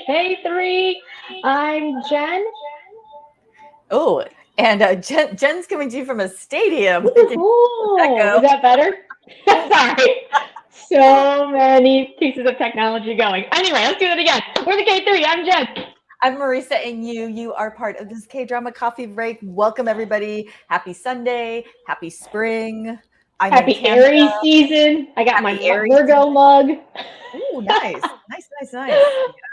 K3. I'm Jen. Oh, and Jen's coming to you from a stadium. Ooh, is that better? Sorry. So many pieces of technology going. Anyway, let's do it again. We're the K3. I'm Jen. I'm Marisa, and you are part of this K-Drama Coffee Break. Welcome, everybody. Happy Sunday. Happy spring. I'm in Happy Canada. Aries season. I got my Aries Virgo season. mug. Ooh, nice. Nice.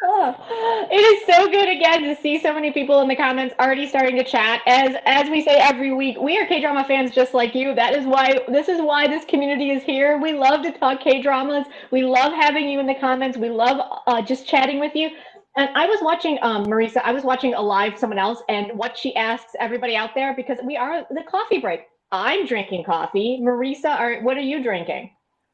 Oh, it is so good again to see so many people in the comments already starting to chat. As we say every week, we are K-drama fans just like you. This is why this community is here. We love to talk K-dramas. We love having you in the comments. We love just chatting with you. And I was watching Marisa, I was watching a live someone else and what she asks everybody out there, because we are the coffee break. I'm drinking coffee. Marisa, what are you drinking?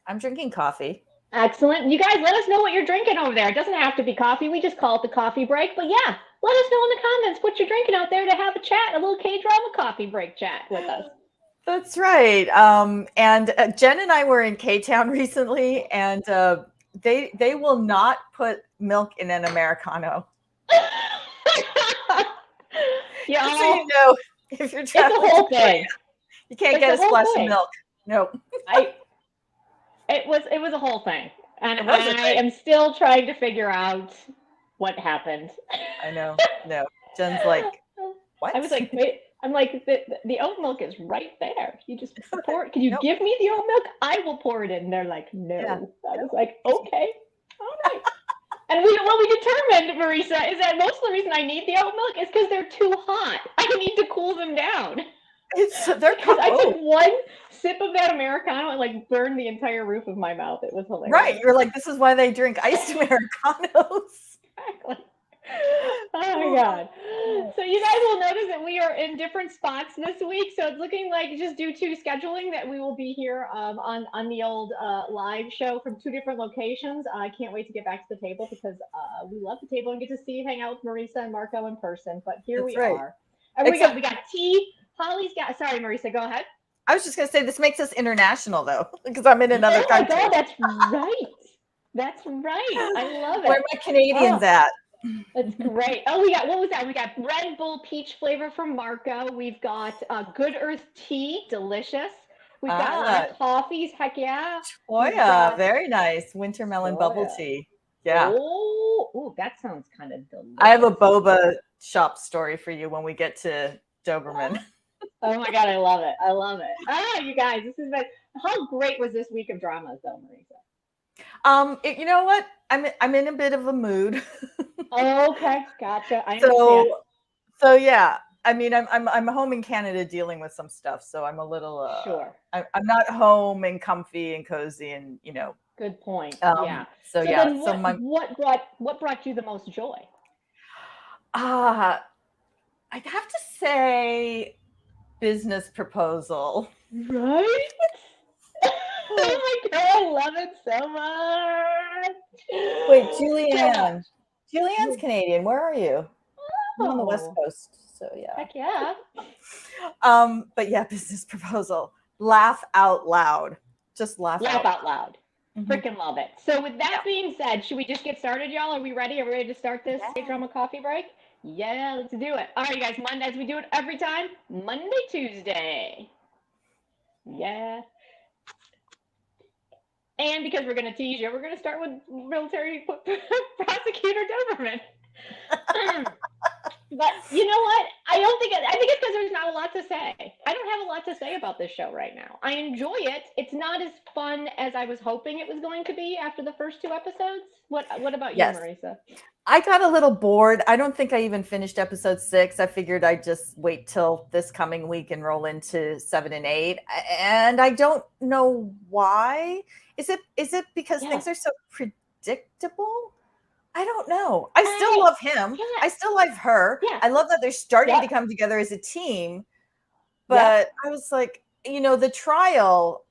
I'm drinking coffee. Excellent. You guys, let us know what you're drinking over there. It doesn't have to be coffee. We just call it the coffee break. But yeah, let us know in the comments what you're drinking out there to have a chat, a little K-drama coffee break chat with us. That's right. And Jen and I were in K-Town recently, and they will not put milk in an Americano. Yeah, just so you know, if you're traveling, it's a whole thing. You can't get a splash of milk. Nope. It was a whole thing, and I am still trying to figure out what happened. I know. No, Jen's like, what? I was like, wait. I'm like, the oat milk is right there. You just pour it. Can you give me the oat milk? I will pour it in. And they're like, no. Yeah. I was like, okay, all right. And what we determined, Marisa, is that most of the reason I need the oat milk is because they're too hot. I need to cool them down. Because I took one sip of that Americano and like burned the entire roof of my mouth. It was hilarious. Right. You're like, this is why they drink iced Americanos. Exactly. Oh my God. So you guys will notice that we are in different spots this week. So it's looking like, just due to scheduling, that we will be here on the old live show from two different locations. I can't wait to get back to the table because we love the table and get to see you hang out with Marisa and Marco in person. But here we are. And we got tea. Holly's got, sorry, Marisa, go ahead. I was just going to say, this makes us international, though, because I'm in another country. Oh, that's right. That's right. I love it. Where are my Canadians at? That's great. Oh, what was that? We got Red Bull peach flavor from Marco. We've got Good Earth tea, delicious. We've got a lot of coffees. Heck yeah. Choya, very nice. Winter melon bubble tea. Yeah. Oh, that sounds kind of delicious. I have a boba shop story for you when we get to Doberman. Oh my God, I love it. I love it. You guys, this has been, how great was this week of dramas though, Marisa? You know what? I'm in a bit of a mood. Okay, gotcha. I understand. So yeah. I mean, I'm home in Canada dealing with some stuff, so I'm a little sure. I'm not home and comfy and cozy, and Good point. Yeah. So yeah. So what brought you the most joy? I'd have to say business proposal. Right? Oh my God, I love it so much. Wait, Julianne. Julianne's Canadian. Where are you? I'm on the West Coast, so yeah. Heck yeah. But yeah, business proposal. Laugh out loud. Just laugh out loud. Mm-hmm. Freaking love it. So with that being said, should we just get started, y'all? Are we ready? Are we ready to start this K-drama coffee break? Yeah, let's do it. All right, you guys, Monday, as we do it every time, Monday, Tuesday. Yeah. And because we're going to tease you, we're going to start with military prosecutor Doberman. But you know what? I think it's because there's not a lot to say. I don't have a lot to say about this show right now. I enjoy it. It's not as fun as I was hoping it was going to be after the first 2 episodes. What about you, Marisa? I got a little bored. I don't think I even finished episode 6. I figured I'd just wait till this coming week and roll into 7 and 8. And I don't know why. Is it because things are so predictable? I don't know. I still love him. I still love her. Yeah. I love that they're starting to come together as a team. But I was like, the trial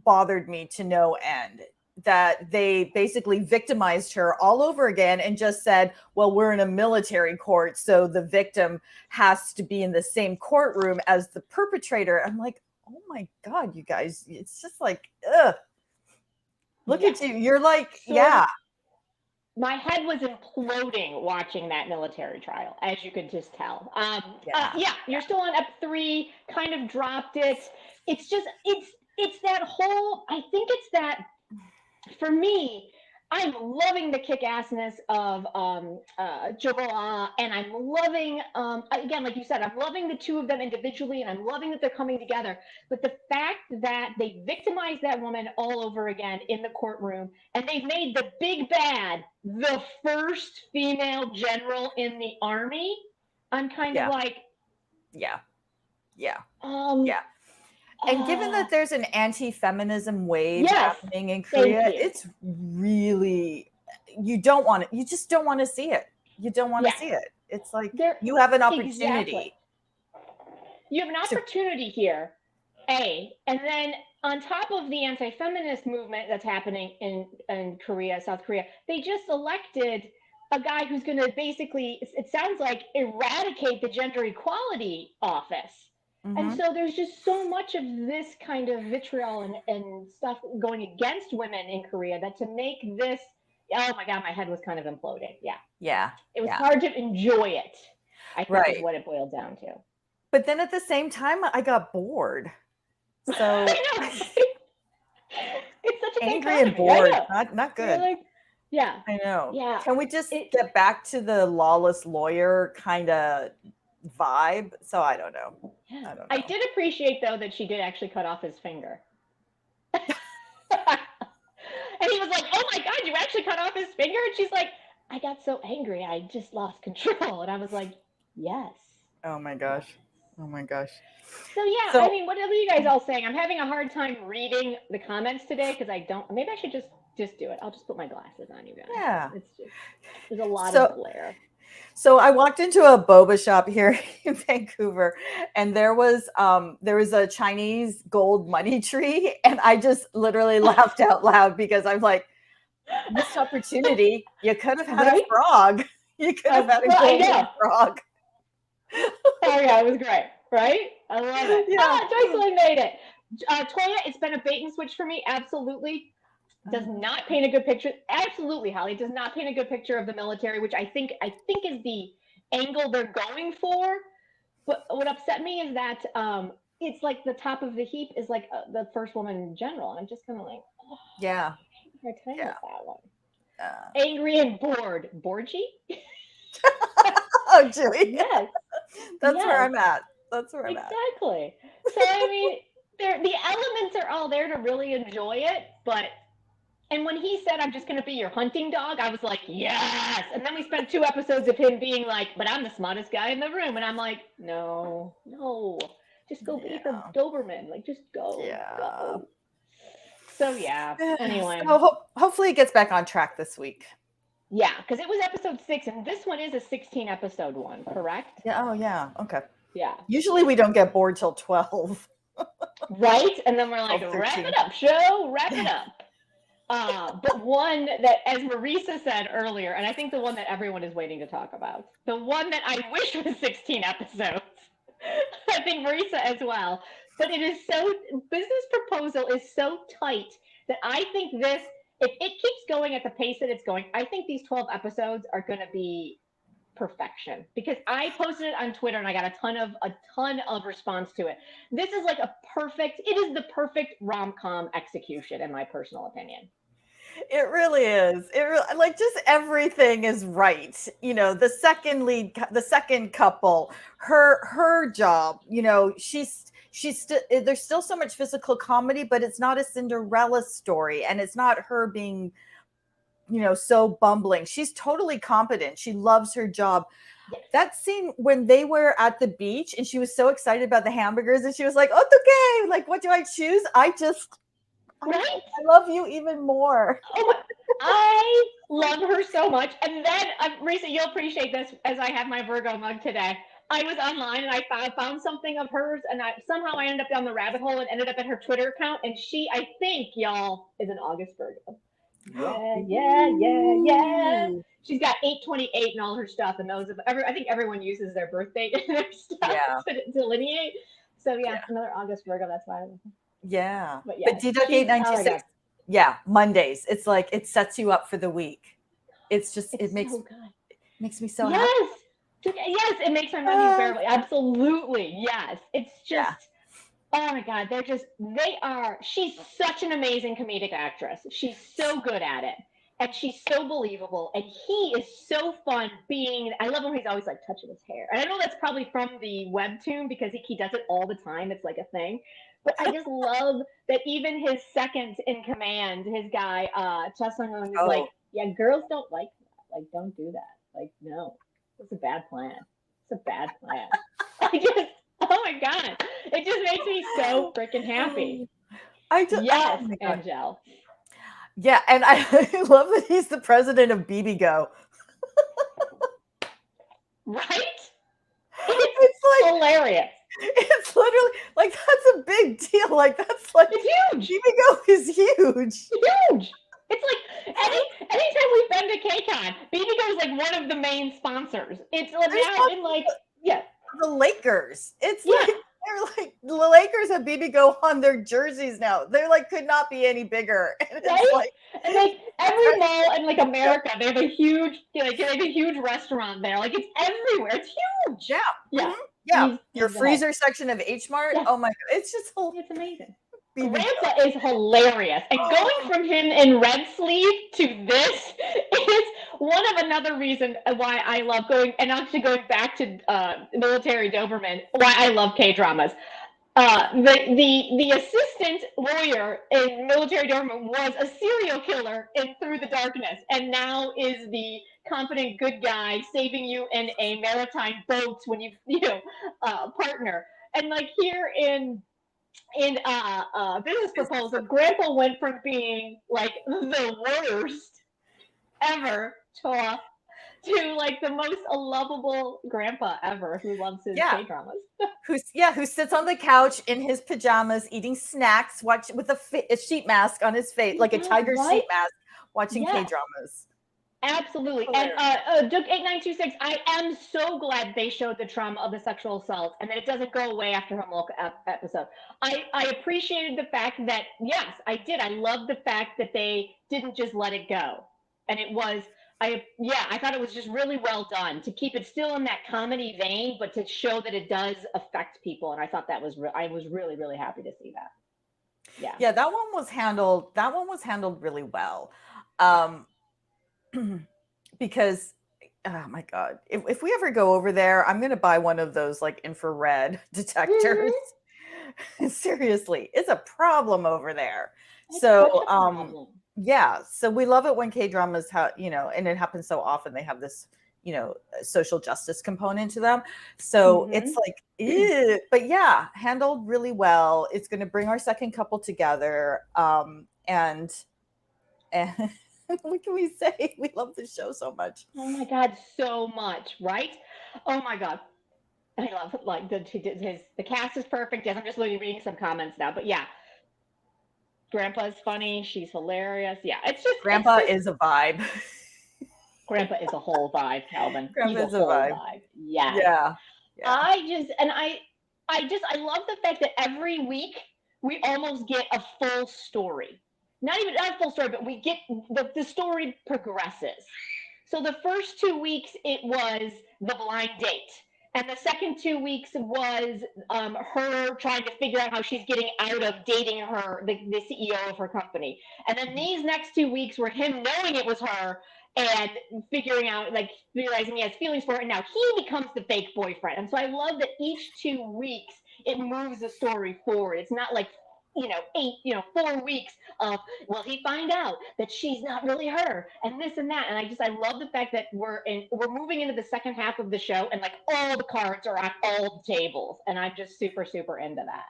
bothered me to no end. That they basically victimized her all over again and just said, well, we're in a military court, so the victim has to be in the same courtroom as the perpetrator. I'm like, oh my God, you guys, it's just like, ugh. Look at you. You're like, my head was imploding watching that military trial, as you could just tell. Yeah, you're still on ep 3, kind of dropped it. It's just, it's that whole, I think it's that, for me, I'm loving the kick-assness of Joboa, and I'm loving, again, like you said, I'm loving the two of them individually, and I'm loving that they're coming together. But the fact that they victimized that woman all over again in the courtroom, and they've made the big bad the first female general in the army, I'm kind of like, yeah. um, And given that there's an anti-feminism wave yes, happening in Korea, thank you. it's really, you just don't want to see it. You don't want to see it. It's like you have an opportunity. Exactly. You have an opportunity here, and then on top of the anti-feminist movement that's happening in Korea, South Korea, they just elected a guy who's going to basically, it sounds like, eradicate the gender equality office. And so there's just so much of this kind of vitriol and stuff going against women in Korea that to make this, oh my God, my head was kind of imploding. Yeah. It was hard to enjoy it, I think is what it boiled down to. But then at the same time, I got bored. So it's such a angry and bored. Not good. Like, yeah. I know. Yeah. Can we just get back to the lawless lawyer kind of vibe? So I don't know. I did appreciate though that she did actually cut off his finger. And he was like, "Oh my God, you actually cut off his finger?" And she's like, "I got so angry, I just lost control." And I was like, "Yes." Oh my gosh. Oh my gosh. So yeah, I mean, what are you guys all saying? I'm having a hard time reading the comments today because I don't. Maybe I should just do it. I'll just put my glasses on, you guys. Yeah. It's just, there's a lot of glare. So I walked into a boba shop here in Vancouver, and there was a Chinese gold money tree, and I just literally laughed out loud because I'm like, missed opportunity. You could have had a frog. You could have had a golden frog. Oh yeah, it was great, right? I love it. Yeah, Joycelyn made it. Toya, it's been a bait and switch for me. Absolutely. Does not paint a good picture. Absolutely, Holly, does not paint a good picture of the military, which I think is the angle they're going for. But what upset me is that it's like the top of the heap is like the first woman in general. And I'm just kind of like, oh, yeah. That one. Angry and bored. Borgy? Oh, Julie. Yes. That's where I'm at. That's where I'm at. Exactly. So, I mean, the elements are all there to really enjoy it, but, and when he said, "I'm just going to be your hunting dog," I was like, yes. And then we spent 2 episodes of him being like, "But I'm the smartest guy in the room." And I'm like, no, just go be her Doberman. Like, just go. Go. So, yeah. Anyway. So hopefully it gets back on track this week. Yeah, because it was episode 6, and this one is a 16-episode one, correct? Yeah. Oh, yeah. Okay. Yeah. Usually we don't get bored till 12. Right? And then we're like, wrap it up, show, wrap it up. But one that, as Marisa said earlier, and I think the one that everyone is waiting to talk about, the one that I wish was 16 episodes, I think Marisa as well, but it is so, Business Proposal is so tight that I think this, if it keeps going at the pace that it's going, I think these 12 episodes are going to be perfection, because I posted it on Twitter and I got a ton of response to it. This is like it is the perfect rom-com execution in my personal opinion. It really is. Like, just everything is right. You know, the second couple, her job, you know, there's still so much physical comedy, but it's not a Cinderella story, and it's not her being, you know, so bumbling. She's totally competent. She loves her job. Yes. That scene when they were at the beach and she was so excited about the hamburgers and she was like, "Oh, it's okay. Like, what do I choose?" I love you even more. Oh, I love her so much. And then, Marisa, you'll appreciate this, as I have my Virgo mug today. I was online and I found something of hers, and somehow I ended up down the rabbit hole and ended up at her Twitter account. And she, I think, y'all, is an August Virgo. Yeah. She's got 8/28 and all her stuff, and I think everyone uses their birth date in their stuff to delineate. So another August Virgo. That's why. Yeah. But deduct 896. Yeah, Mondays. It's like it sets you up for the week. It's just It's it makes so good. makes me so happy. Yes. Yes, it makes my money fairly. Absolutely. Yes. It's Yeah. just oh my God, she's such an amazing comedic actress. She's so good at it. And she's so believable. And he is so fun I love when he's always like touching his hair. And I know that's probably from the webtoon because he does it all the time. It's like a thing. But I just love that even his second in command, his guy, Cha Sung-hoon, is like, yeah, girls don't like that. Like, don't do that. Like, no, it's a bad plan. It's a bad plan. Oh my God. It just makes me so freaking happy. Yes, Oh my God. Angel. Yeah, and I love that he's the president of BB Right? It's like hilarious. It's literally like that's a big deal. Like that's like it's huge. BB is huge. Huge. It's like anytime we've been to KCON, BB is like one of the main sponsors. It's now in like the Lakers. It's like they're like the Lakers have BB on their jerseys now. They're like could not be any bigger. And it's like and like every mall in like America, they have a huge restaurant there. Like it's everywhere. It's huge. Yeah. Yeah. Mm-hmm. Yeah. Your freezer section of H Mart. Oh my God. It's just it's amazing. BB Grandpa is hilarious. And going from him in red sleeve to this is one of another reason why I love going, and actually going back to military Doberman, why I love K-dramas. The assistant lawyer in military Doberman was a serial killer in Through the Darkness, and now is the confident good guy saving you in a maritime boat when you partner. And like here in Business Proposal, Grandpa went from being like the worst ever to like the most lovable grandpa ever who loves his K-dramas. who sits on the couch in his pajamas eating snacks, with a sheet mask on his face, like a tiger sheet mask, watching K-dramas. Absolutely. And Duke 8926, I am so glad they showed the trauma of the sexual assault and that it doesn't go away after Homolka episode. I appreciated the fact that, yes, I did. I love the fact that they didn't just let it go. And it was, I thought it was just really well done to keep it still in that comedy vein, but to show that it does affect people. And I thought I was really, really happy to see that. Yeah. Yeah, that one was handled really well. Because oh my God, if we ever go over there, I'm gonna buy one of those like infrared detectors. Seriously, it's a problem over there. So so we love it when K-dramas have, and it happens so often, they have this social justice component to them. So it's like but yeah, handled really well. It's going to bring our second couple together, and what can we say? We love the show so much. Oh my God, so much, right? Oh my God. I love it. Like the cast is perfect. Yes, I'm just reading some comments now, but yeah. Grandpa's funny. She's hilarious. Yeah, it's just Grandpa is a vibe. Grandpa is a whole vibe, Calvin. Grandpa's He's a whole vibe. Yes. Yeah. I love the fact that every week we almost get a full story. Not full story, but we get the story progresses. So the first 2 weeks it was the blind date. And the second 2 weeks was her trying to figure out how she's getting out of dating the CEO of her company. And then these next 2 weeks were him knowing it was her and figuring out, like, realizing he has feelings for her. And now he becomes the fake boyfriend. And so I love that each 2 weeks it moves the story forward. It's not like 4 weeks of, well, he find out that she's not really her and this and that. And I love the fact that we're moving into the second half of the show and like all the cards are on all the tables. And I'm just super, super into that.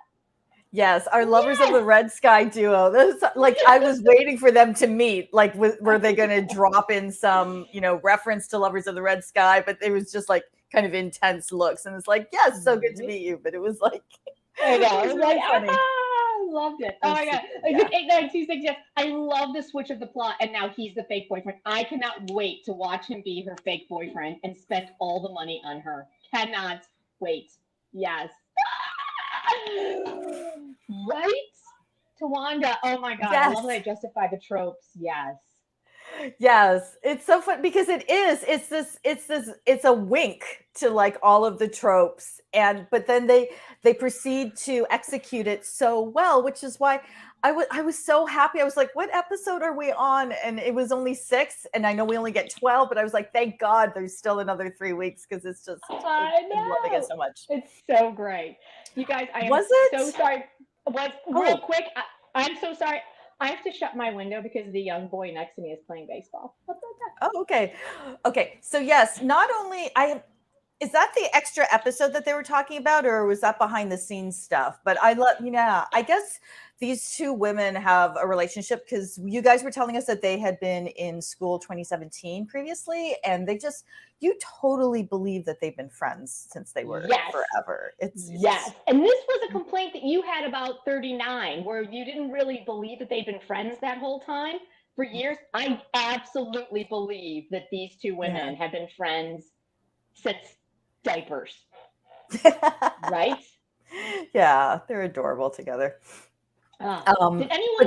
Yes, our Lovers of the Red Sky duo. This, like, I was waiting for them to meet. Like, were they going to drop in some, reference to Lovers of the Red Sky? But it was just like kind of intense looks, and it's like, yes, so good to meet you. But it was like, I know, it was like, funny. I loved it. Oh my God, 8926. Yes, I love the switch of the plot, and now he's the fake boyfriend. I cannot wait to watch him be her fake boyfriend and spend all the money on her. Cannot wait. Yes. Right? Tawanda. Oh my God. Yes. I love that I justify the tropes. Yes. Yes, it's so fun because it's a wink to like all of the tropes, and but then they proceed to execute it so well, which is why I was so happy. I was like, what episode are we on? And it was only 6, and I know we only get 12, but I was like, thank God there's still another 3 weeks because I I'm loving it know. so much. It's so great. You guys, I am Was so it? sorry. Real Oh, quick, I'm so sorry. I have to shut my window because the young boy next to me is playing baseball. What's that? oh, okay. Okay. So yes, not only is that the extra episode that they were talking about, or was that behind the scenes stuff? But I love, yeah, I guess these two women have a relationship because you guys were telling us that they had been in school 2017 previously, and you totally believe that they've been friends since they were Yes. forever. Yes. And this was a complaint that you had about 39, where you didn't really believe that they'd been friends that whole time for years. I absolutely believe that these two women have been friends since diapers, right? Yeah, they're adorable together. Did But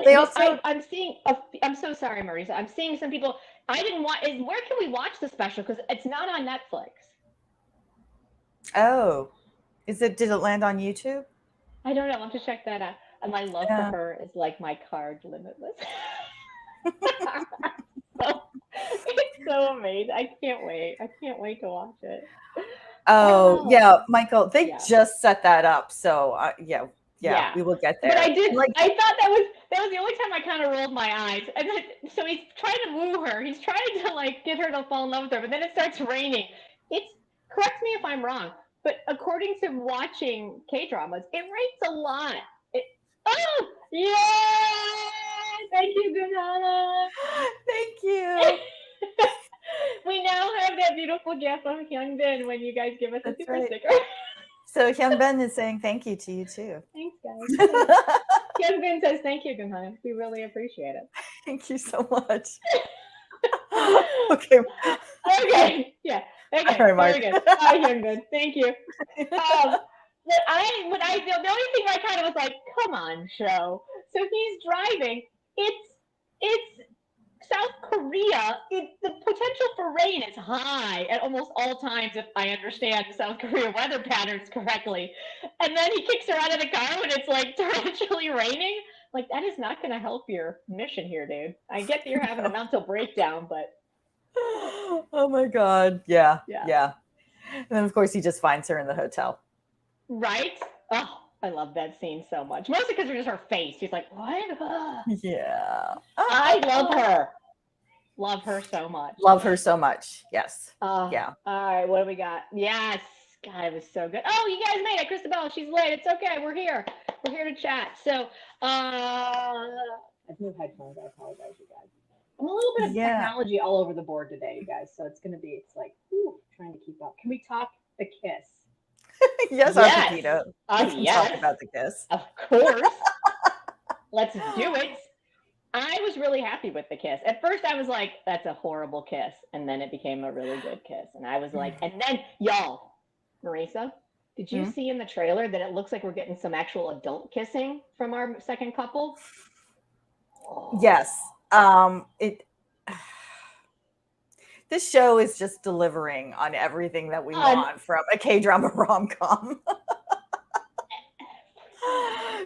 they anyone? also I'm seeing. I'm so sorry, Marisa. I'm seeing some people. I didn't watch. Where can we watch the special? Because it's not on Netflix. oh, did it land on YouTube? I don't know. I'll have to check that out. And my love for Yeah. her is like my card limitless. So, it's so amazing. I can't wait. I can't wait to watch it. Oh, Oh, yeah, Michael, they yeah. just set that up. So, yeah, Yeah. we will get But there. And like, I thought that was the only time I kind of rolled my eyes. And then, so he's trying to woo her. He's trying to like get her to fall in love with her, but then it starts raining. It's Correct me if I'm wrong, but according to watching K-dramas, it rains a lot. It Oh, yeah! Thank you, Gunana. thank you. We now have that beautiful gift from Hyunbin when you guys give us a That's super right. sticker. So Hyunbin is saying thank you to you too. Thanks, guys. Hyunbin says thank you, Gunana. We really appreciate it. Thank you so much. Okay. Okay. Yeah. Okay. All right, Mark. Very good. Hi, Hyunbin. Thank you. The only thing I kind of was like, come on, show. So he's driving. It's South Korea. The potential for rain is high at almost all times, if I understand the South Korea weather patterns correctly. And then he kicks her out of the car when it's like torrentially raining. Like, that is not going to help your mission here, dude. I get that you're having a mental breakdown, but Oh my God. Yeah. yeah. Yeah. And then, of course, he just finds her in the hotel. Right? Oh, I love that scene so much. Mostly because it's just her face. She's like, what? Yeah. I love her. Love her so much. Love her so much. Yes. Yeah. All right, what do we got? Yes. God, it was so good. Oh, you guys made it. Christabel, she's late. It's okay. We're here. We're here to chat. So, I have new headphones. I apologize, you guys. I'm a little bit of technology all over the board today, you guys. So it's like, trying to keep up. Can we talk the kiss? Yes, Arpita. We can yes. talk about the kiss. Of course. Let's do it. I was really happy with the kiss. At first, I was like, that's a horrible kiss. And then it became a really good kiss. And I was like, and then, y'all, Marisa, did you see in the trailer that it looks like we're getting some actual adult kissing from our second couple? Oh. Yes. This show is just delivering on everything that we want from a K-drama rom-com.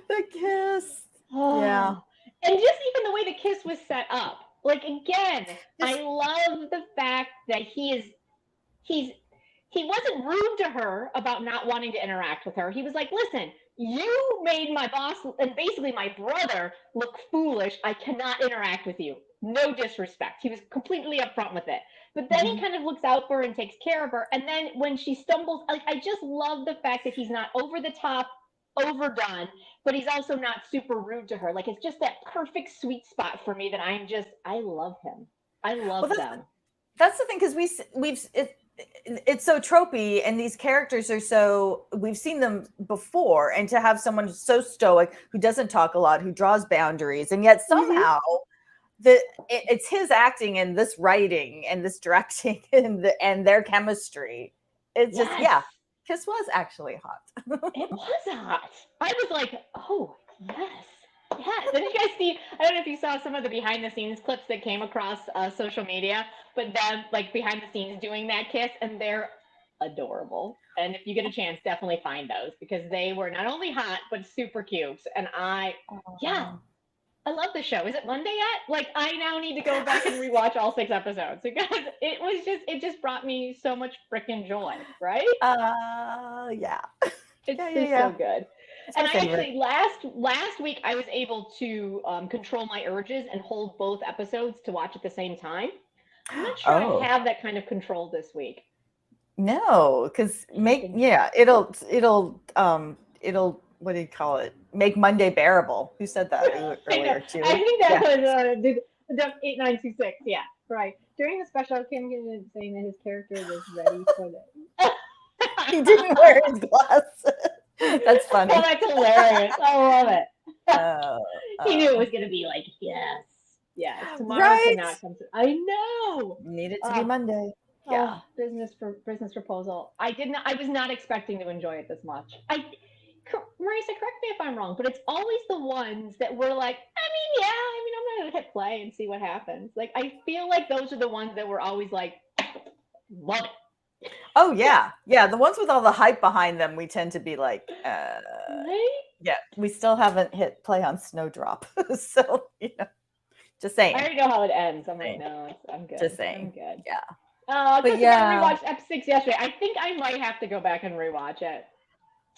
The kiss. Oh. Yeah. And just even the way the kiss was set up. Like, again, I love the fact that he wasn't rude to her about not wanting to interact with her. He was like, listen, you made my boss and basically my brother look foolish. I cannot interact with you. No disrespect. He was completely upfront with it. But then he kind of looks out for her and takes care of her. And then when she stumbles, like, I just love the fact that he's not over the top, overdone, but he's also not super rude to her. Like, it's just that perfect sweet spot for me that I love him. I love them. That's the thing, because it's so tropey, and these characters are we've seen them before, and to have someone so stoic who doesn't talk a lot, who draws boundaries, and yet somehow it's his acting and this writing and this directing and their chemistry. It's just Kiss was actually hot. It was hot. I was like, oh yes. Yeah, did you guys see? I don't know if you saw some of the behind the scenes clips that came across social media, but them like behind the scenes doing that kiss, and they're adorable. And if you get a chance, definitely find those because they were not only hot but super cute. And yeah, Oh. I love the show. Is it Monday yet? Like, I now need to go back and rewatch all 6 episodes because it just brought me so much freaking joy, right? Yeah. It's Yeah, yeah, just yeah. so good. It's my And I favorite. actually last week I was able to control my urges and hold both episodes to watch at the same time. I'm not sure I Oh. have that kind of control this week. No, because it'll what do you call it? Make Monday bearable. Who said that I know. earlier? I Julie? think that Yeah. was the 8926. Yeah, right. During the special, Kim was saying that his character was ready for the. He didn't wear his glasses. That's Oh, funny. that's hilarious. I love it. Oh, He knew it oh. was going to be like, yes, yes. Tomorrow Right. cannot come to. I know. Need it to be Monday. Yeah. Oh, business proposal. I was not expecting to enjoy it this much. Marisa, correct me if I'm wrong, but it's always the ones that we're like, I'm gonna hit play and see what happens. Like, I feel like those are the ones that we're always like, love it. Oh yeah, yeah. The ones with all the hype behind them, we tend to be like, Right? yeah. We still haven't hit play on Snowdrop, so just saying. I already know how it ends. I'm like, no, I'm good. Just saying. I'm good. Yeah. But But yeah, yeah. I rewatched Ep 6 yesterday. I think I might have to go back and rewatch it.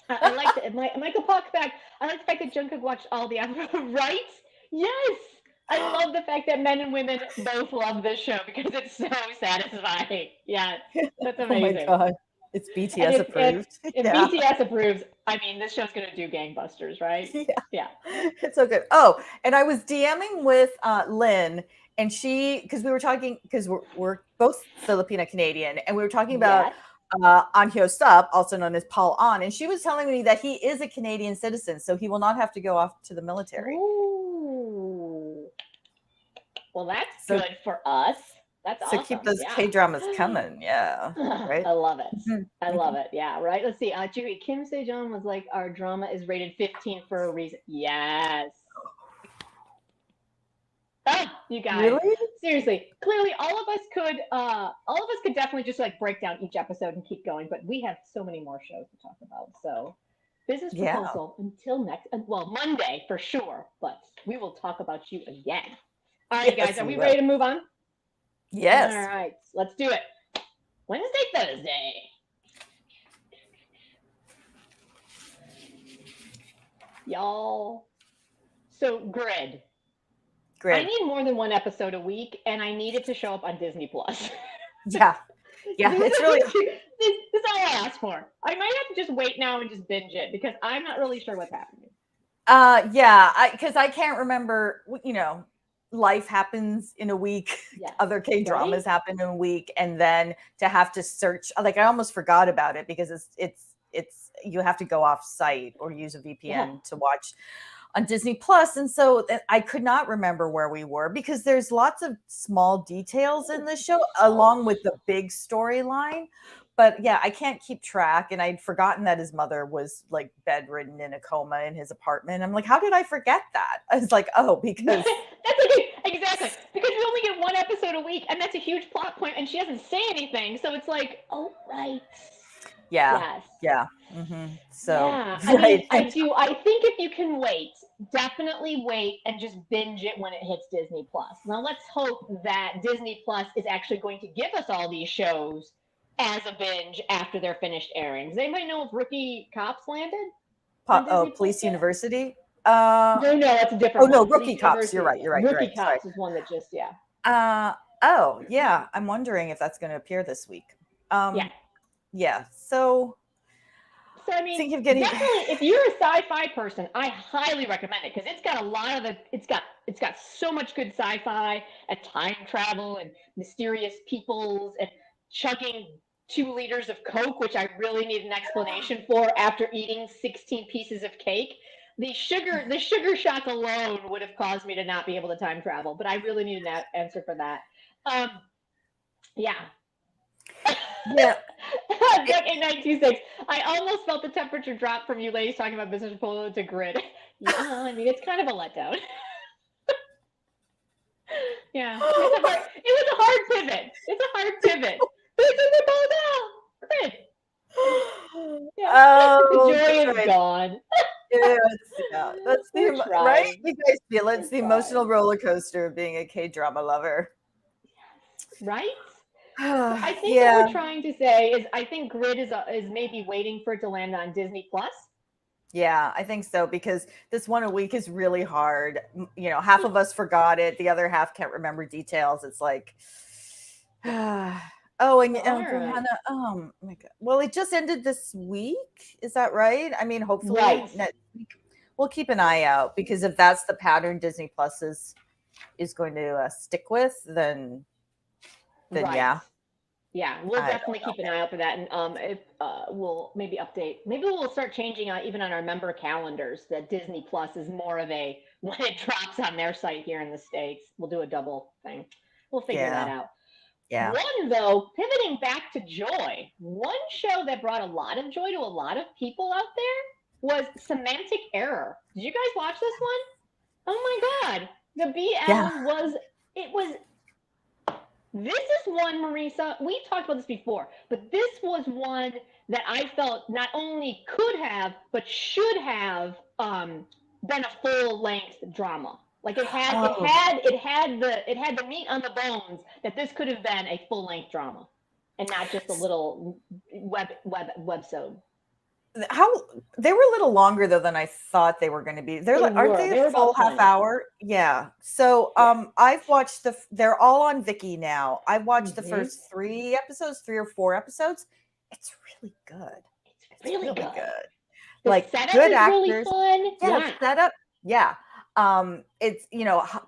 I like Michael Puckback. I like the fact that Jungkook watched all the episodes. Right? Yes. I love the fact that men and women both love this show because it's so satisfying. Yeah, that's amazing. Oh my god, it's And BTS approved. if Yeah. BTS approves, I mean, this show's gonna do gangbusters, right? Yeah. It's so good. Oh, and I was DMing with Lynn, and because we were talking, because we're both Filipina Canadian, and we were talking about An Hyo Sup, also known as Paul An, and she was telling me that he is a Canadian citizen, so he will not have to go off to the military. Ooh. Well, that's good for us. That's awesome. So keep those K-dramas coming. Yeah. Right. I love it. I love it. Yeah. Right. Let's see. Julie, Kim Sejong was like, our drama is rated 15 for a reason. Yes. Oh, you guys. Really? Seriously. Clearly, all of us could definitely just like break down each episode and keep going, but we have so many more shows to talk about. So, business proposal until next, Monday for sure, but we will talk about you again. All right, guys, are we ready to move on? Yes. All right, let's do it. Wednesday, Thursday. Y'all. So, Grid. I need more than one episode a week, and I need it to show up on Disney Plus. Yeah. Yeah, it's really. This is all I asked for. I might have to just wait now and just binge it because I'm not really sure what's happening. Yeah, because I can't remember. Life happens in a week. Yes. Other K-dramas happen in a week, and then to have to search, like I almost forgot about it because it's you have to go off site or use a VPN to watch on Disney Plus. And so I could not remember where we were because there's lots of small details in the show along with the big storyline. But yeah, I can't keep track. And I'd forgotten that his mother was like bedridden in a coma in his apartment. I'm like, how did I forget that? I was like, oh, because that's okay. Exactly. Because we only get one episode a week, and that's a huge plot point, and she doesn't say anything. So it's like, oh, right. Yeah. Yes. Yeah. Mm-hmm. So yeah. I do. I think if you can wait, definitely wait and just binge it when it hits Disney Plus. Now let's hope that Disney Plus is actually going to give us all these shows as a binge after they're finished airing. Does anybody know if Rookie Cops landed? Police University? No, that's a different one. No, Rookie Cops. You're right. Rookie Cops is one that just, Oh, yeah. I'm wondering if that's going to appear this week. Yeah. So I mean, definitely, if you're a sci-fi person, I highly recommend it because it's got a lot of it's got so much good sci-fi and time travel and mysterious peoples and chugging 2 liters of Coke, which I really need an explanation for after eating 16 pieces of cake. The sugar shots alone would have caused me to not be able to time travel, but I really need an answer for that. Yeah. Yeah. Deck 8926. I almost felt the temperature drop from you ladies talking about business proposal to grid. Yeah, I mean, it's kind of a letdown. Yeah, it was a hard pivot. It's a hard pivot. Business proposal, grid. Yeah, the Oh, joy is good. gone. Yeah, that's We're right. trying. You guys feel it. We're It's the emotional trying. roller coaster of being a K drama lover. Right? So I think what Yeah, we're trying to say is I think Grid is maybe waiting for it to land on Disney Plus. yeah, I think so because this one a week is really hard. Half of us forgot it, the other half can't remember details. It's like, oh, and All right. Hannah, oh my God. Well, it just ended this week. Is that right? I mean, Right. hopefully next week we'll keep an eye out because if that's the pattern Disney Plus is going to stick with, then Right. yeah, Yeah, we'll I don't definitely keep an eye out for that, and if we'll maybe update. Maybe we'll start changing even on our member calendars that Disney Plus is more of a when it drops on their site here in the States. We'll do a double thing. We'll figure that yeah, out. yeah. One though, pivoting back to joy, one show that brought a lot of joy to a lot of people out there was Semantic Error. Did you guys watch this one? Oh my God, the Yeah. BL was it was this is one, Marisa, we talked about this before, but this was one that I felt not only could have, but should have been a full length drama. Like Oh, it had the meat on the bones that this could have been a full length drama and not just a little websode. how they were a little longer though than I thought they were going to be. They Aren't were. they a They were full about half 20. hour? Yeah. So Yeah. I've watched they're all on Viki now. I watched the Mm-hmm. first 3 episodes, 3 or 4 episodes. It's really good. It's It's really really good. good. The Like setup good is really actors. fun. Yeah, Yeah. setup. Yeah. It's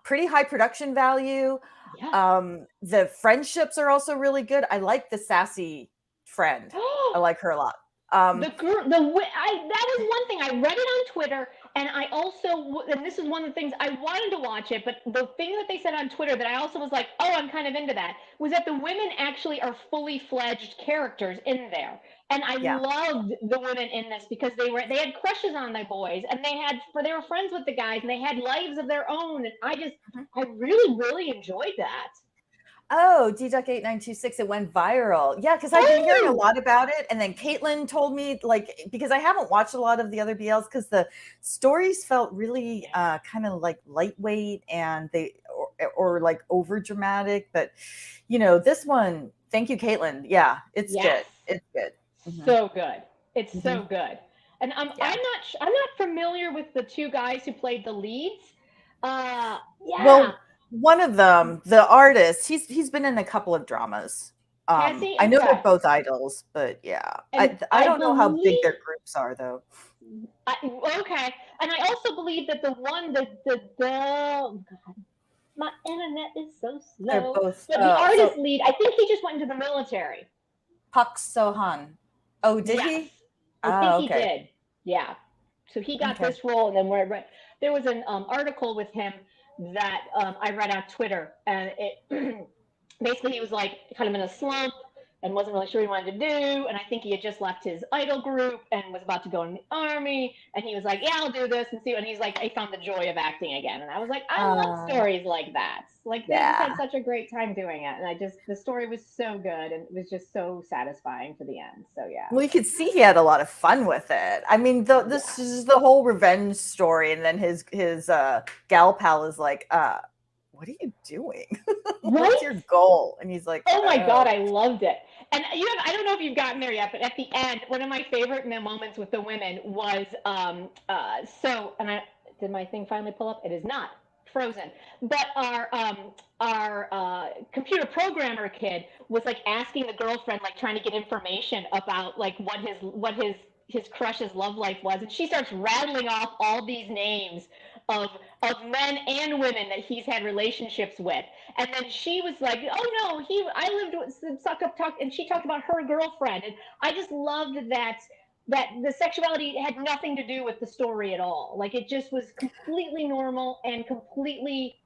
pretty high production value. Yeah. The friendships are also really good. I like the sassy friend. I like her a lot. The girl, that was one thing I read it on Twitter, and I also, and this is one of the things I wanted to watch it, but the thing that they said on Twitter that I also was like, oh, I'm kind of into that, was that the women actually are fully fledged characters in there, and I Yeah. loved the women in this because they had crushes on the boys, and they were friends with the guys, and they had lives of their own, and Mhm. I really enjoyed that. Oh, D-Duck8926, it went viral. Yeah, because I've been hearing a Oh, lot about it. And then Caitlin told me, like, because I haven't watched a lot of the other BLs because the stories felt really kind of like lightweight and or like over dramatic. But this one, thank you, Caitlin. Yeah, it's yes. good. It's good. Hmm. So good. It's Hmm. so good. And Yeah. I'm not familiar with the two guys who played the leads. Yeah, Well, one of them, the artist, he's been in a couple of dramas. has he? I know they're Okay. both idols, but yeah, And I I don't know how big believe their groups are though. okay. And I also believe that the one the oh God, my internet is so They're slow. both But the so artist lead, I think he just went into the military. Pak Sohan. Oh, did Yes, he? I think Oh, he okay. did. Yeah. So he got Okay. this role, and then there was an article with him that I read on Twitter, and it basically he was like kind of in a slump and wasn't really sure what he wanted to do. And I think he had just left his idol group and was about to go in the army. And he was like, "Yeah, I'll do this and see." And he's like, "I found the joy of acting again." And I was like, "I love Uh, stories like that. Like they just had yeah. such a great time doing it." And the story was so good and it was just so satisfying to the end. So yeah, Well, you could see he had a lot of fun with it. I mean, this yeah, is the whole revenge story, and then his gal pal is like, what are you doing? What's right. your goal? And he's like, Oh my God, oh, I loved it. And I don't know if you've gotten there yet, but at the end, one of my favorite moments with the women was and I did my thing finally pull up? It is not frozen. But our computer programmer kid was like asking the girlfriend, like trying to get information about like his crush's love life was, and she starts rattling off all these names of men and women that he's had relationships with. And then she was like, "Oh no, I lived with suck up talk," and she talked about her girlfriend, and I just loved that the sexuality had nothing to do with the story at all. Like it just was completely normal and completely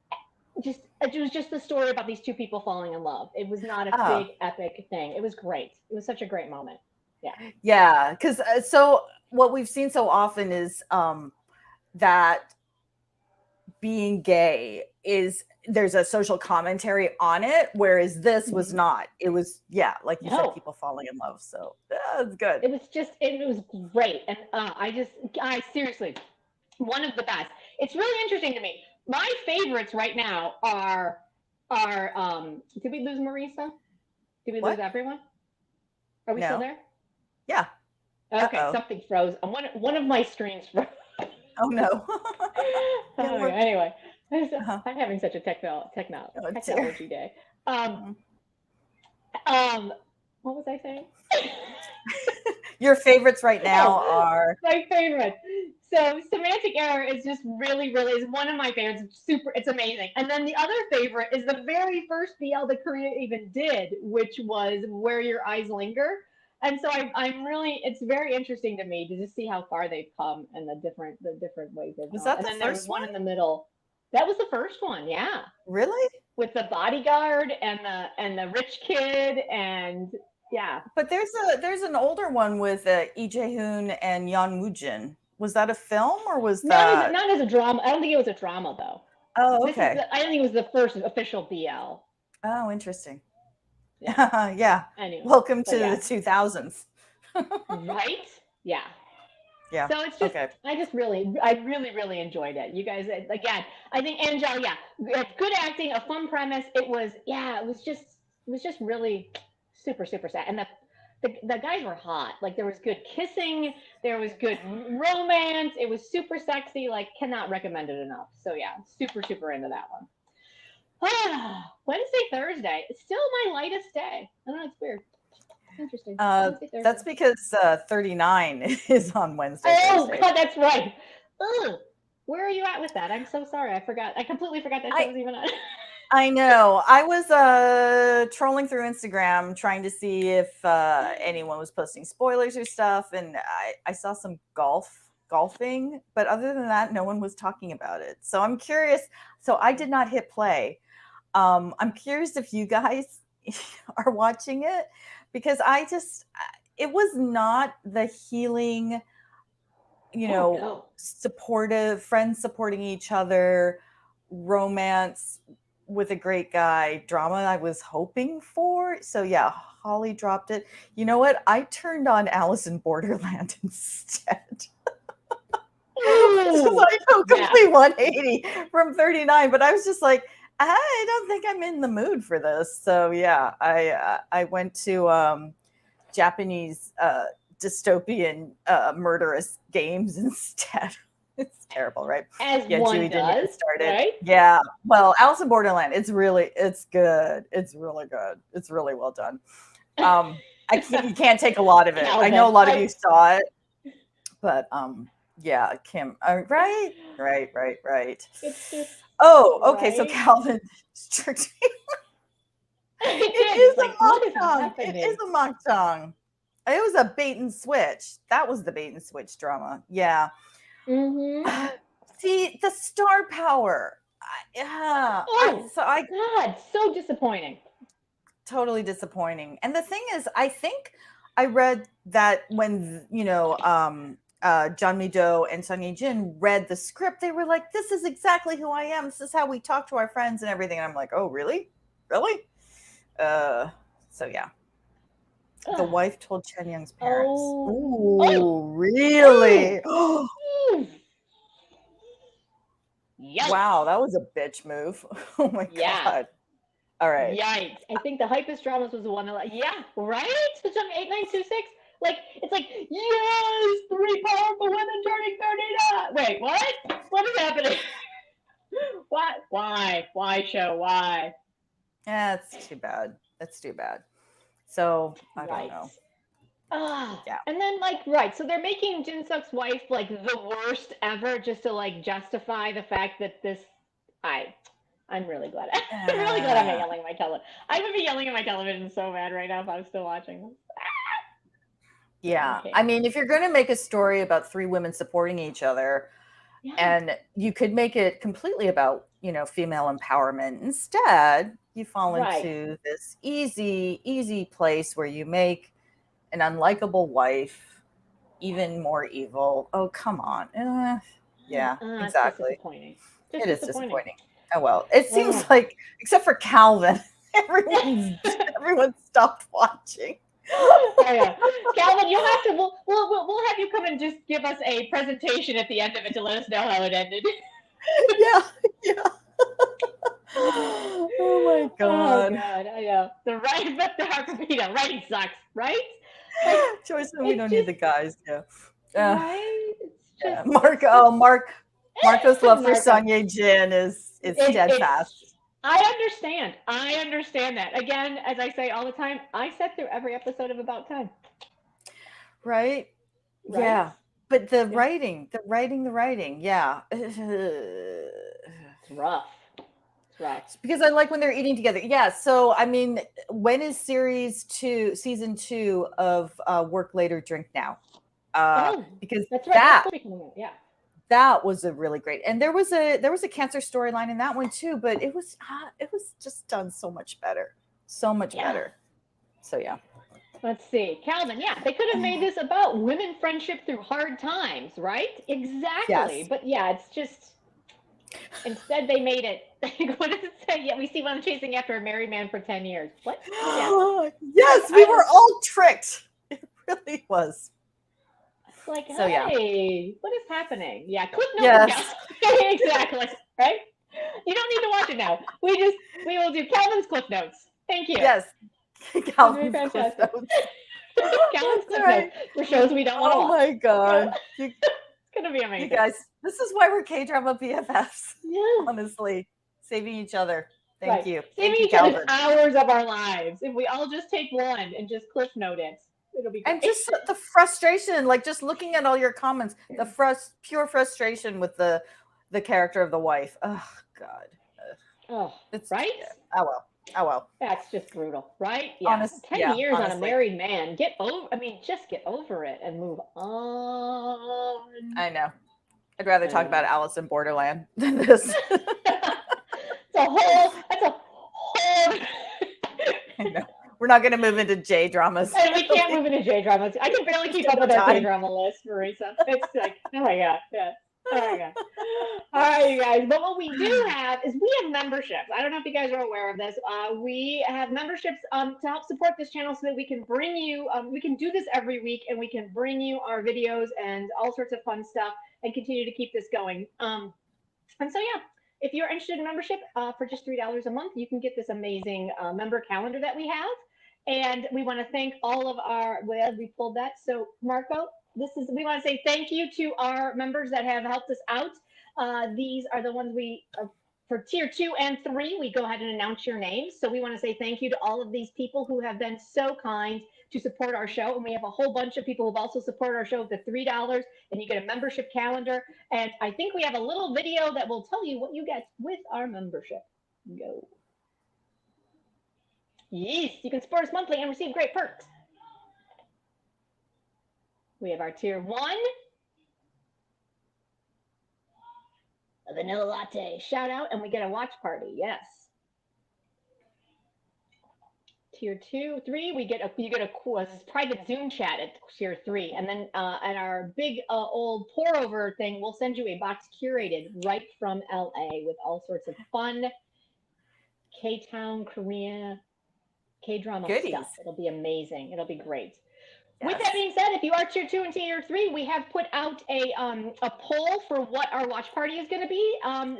it was just the story about these two people falling in love. It was not a Oh, big epic thing. It was great. It was such a great moment. Yeah. yeah. Because so what we've seen so often is that being gay is there's a social commentary on it, whereas this was Mhm. not. It was, yeah, like you said, No, people falling in love. So that's good. it was great, and I seriously, one of the best. It's really interesting to me. My favorites right now are. Did we lose Marisa? Did we lose What? everyone? Are we still No. there? Yeah. Okay, Uh-oh. something froze. One of my screens froze. Oh no. Yeah, Oh, we're anyway, uh I'm having such a oh dear. technology day. Um, Mm. what was I saying? Your favorites right now Oh, are my favorite. So semantic error is just really is one of my favorites. It's super, it's amazing. And then the other favorite is the very first BL that Korea even did, which was Where Your Eyes Linger. And so I'm really, it's very interesting to me to just see how far they've come and the different ways they've was gone. that And the then there was first one? one in the middle. That was the first one, yeah, Really? with the bodyguard and the rich kid and yeah. But there's an older one with Lee Jae-hoon and Yeon Woo-jin. Was that a film or was that? Not as a drama. I don't think it was a drama though. Oh, This is okay. I don't think it was the first official BL. Oh, interesting. Yeah. Yeah. Anyway, Welcome but to yeah, the 2000s. right? Yeah. Yeah. So it's just Okay. I really enjoyed it. You guys again, I think Angel, yeah, good acting, a fun premise. It was yeah, it was just really super sad. And the guys were hot. Like there was good kissing, there was good romance. It was super sexy. Like cannot recommend it enough. So yeah, super into that one. Wednesday, Thursday. It's still my lightest day. I don't know. It's weird. Interesting. Wednesday, That's Thursday. because 39 is on Wednesday, Oh Thursday. God, that's right. Ugh. Where are you at with that? I'm so sorry. I forgot. I completely forgot that show I was even on. I know. I was trolling through Instagram trying to see if anyone was posting spoilers or stuff, and I saw some golfing, but other than that, no one was talking about it. So I'm curious. So I did not hit play. I'm curious if you guys are watching it because it was not the healing, Oh no. supportive friends supporting each other, romance with a great guy drama I was hoping for. So yeah, Holly dropped it. You know what? I turned on Alice in Borderland instead. Which is Oh like a yeah. complete 180 from 39. But I was just like, I don't think I'm in the mood for this. So yeah, I went to Japanese dystopian murderous games instead. It's terrible, right? As Yeah, one Chewie didn't even does, start it. right? Yeah. Well, Alice in Borderland, it's good. It's really good. It's really well done. You can't take a lot of it. I know Calvin. a lot of I. you saw it, but yeah, Kim. Right. It's just Oh, okay. So right. Calvin, It it did. is It's a like what is makjang. It is happening? a makjang. It was a bait and switch. That was the bait and switch drama. Yeah. Mm-hmm. See the star power. Oh So I God, so disappointing. totally disappointing. And the thing is, I think I read that when John Mi-do and Sung Ye-jin read the script, they were like, "This is exactly who I am. This is how we talk to our friends and everything." And I'm like, "Oh, really? Really?" Uh, so yeah. The Ugh. wife told Chen Young's parents. Oh. Oh. Ooh, Oh. really? Ooh. Wow, Yikes. that was a bitch move. Oh my Yeah. god. All right. Yikes. I think the hypest dramas was the one that, like, yeah, right? So 8926. Like, it's like, yes, three powerful women turning 39. Wait, what? What is happening? What? Why? Why show? Why? Yeah, it's too bad. That's too bad. So I don't Right. know. Ah, Yeah. and then like right, so they're making Jin Suk's wife like the worst ever just to like justify the fact that this I I'm really glad. I'm really glad I'm not Uh, yelling at my television. I would be yelling at my television so bad right now if I was still watching this. Yeah, I yeah. I can't. mean, if you're going to make a story about three women supporting each other, Yeah. and you could make it completely about female empowerment. Instead, you fall Right. into this easy place where you make an unlikable wife even more evil. Oh, come on. Yeah, It's just exactly. disappointing. It Just is disappointing. disappointing. Oh well. It seems Oh. like, except for Calvin, everyone stopped watching. Oh yeah, Calvin, you'll have to. We'll have you come and just give us a presentation at the end of it to let us know how it ended. Yeah, yeah. Oh my Oh god. god, I know the writing, but the writing sucks, right? Like Joyce, we it's don't need just the guys. Yeah. right. It's Yeah. just it's just Marco's love for Marco. Sonia Jin is It's. steadfast. I understand. I understand that. Again, as I say all the time, I sat through every episode of About Time. Right? Right? Yeah. But the Yeah. writing, yeah. It's rough. It's rough. Because I like when they're eating together. Yeah. So I mean, when is season 2 of Work Later, Drink Now? Oh, Because that's right. That's that supposed to be coming out. Yeah. that was a really great, and there was a cancer storyline in that one too, but it was just done so much better, so much Yeah. better. So yeah. Let's see. Calvin, yeah, they could have made this about women friendship through hard times, right? Exactly. Yes. But yeah, it's just instead they made it what does it say? Yeah, we see one chasing after a married man for 10 years. What? Yeah. Yes, we were all tricked. It really was. It's like, So yeah. hey, what is happening? Yeah, click notes for Yes. Calvin. Exactly. Right? You don't need to watch it now. We will do Calvin's click notes. Thank you. Yes. That'd be Calvin's Cliff fantastic. Notes. Calvin's That's click right. notes for shows we don't want to Oh watch. my god. It's gonna be You amazing. guys, this is why we're K-drama BFFs. Yes. Honestly, saving each other. Thank Right. you. Saving Thank you, each other's Calvin. hours of our lives. If we all just take one and just cliff note it, it'll be great. And just the frustration, like just looking at all your comments, the pure frustration with the character of the wife. Oh God. Oh, It's right? yeah. Oh well. That's just brutal, right? Yeah. 10 years on a Honestly. married man. Just get over it and move on. I know. I'd rather talk about Alice in Borderland than this. That's a whole I know. We're not going to move into J dramas. And we can't move into J dramas. I can barely keep up with our K drama list, Marisa. It's like, oh my god, yeah. Oh my god. All right, you guys. But what we do have is we have memberships. I don't know if you guys are aware of this. We have memberships to help support this channel so that we can bring you, we can do this every week and we can bring you our videos and all sorts of fun stuff and continue to keep this going. And so, yeah, if you're interested in membership for just $3 a month, you can get this amazing member calendar that we have. And we want to thank all of our, well, we pulled that. So, Marco, we want to say thank you to our members that have helped us out. These are the ones for tier 2 and 3, we go ahead and announce your names. So we want to say thank you to all of these people who have been so kind to support our show. And we have a whole bunch of people who've also supported our show with the $3, and you get a membership calendar. And I think we have a little video that will tell you what you get with our membership. Go. Yes, you can support us monthly and receive great perks. We have our tier 1. A vanilla latte shout out, and we get a watch party. Yes. Tier 2, 3, you get a private Zoom chat at tier 3, and then and our big old pour over thing, we'll send you a box curated right from LA with all sorts of fun K-Town, Korea, K-drama stuff. It'll be amazing. It'll be great. Yes. With that being said, if you are tier 2 and tier 3, we have put out a poll for what our watch party is going to be.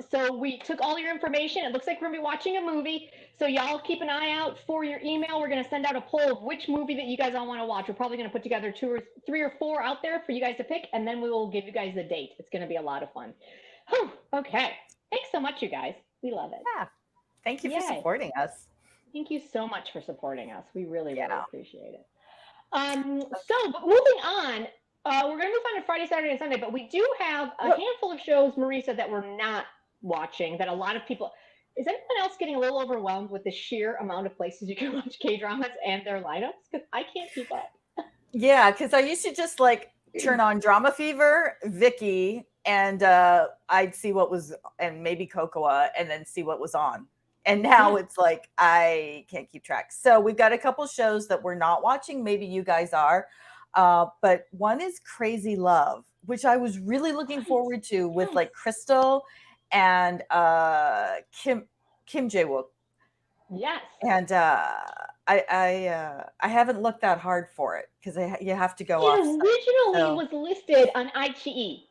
So we took all your information. It looks like we're going to be watching a movie. So y'all keep an eye out for your email. We're going to send out a poll of which movie that you guys all want to watch. We're probably going to put together 2 or 3 or 4 out there for you guys to pick, and then we will give you guys the date. It's going to be a lot of fun. Whew, okay. Thanks so much, you guys. We love it. Yeah. Thank you for supporting us. Thank you so much for supporting us. We really, really appreciate it. So, but moving on, we're going to move on to Friday, Saturday, and Sunday, but we do have a handful of shows, Marisa, that we're not watching, that a lot of people, is anyone else getting a little overwhelmed with the sheer amount of places you can watch K-dramas and their lineups? Because I can't keep up. Yeah, because I used to just like turn on Drama Fever, Vicky, and I'd see what was, and maybe Cocoa, and then see what was on. And now it's like I can't keep track. So we've got a couple shows that we're not watching. Maybe you guys are, but one is Crazy Love, which I was really looking forward to, with like Crystal and Kim Jae-wook. Yes. And I haven't looked that hard for it because you have to go off. It originally was listed on iQIYI,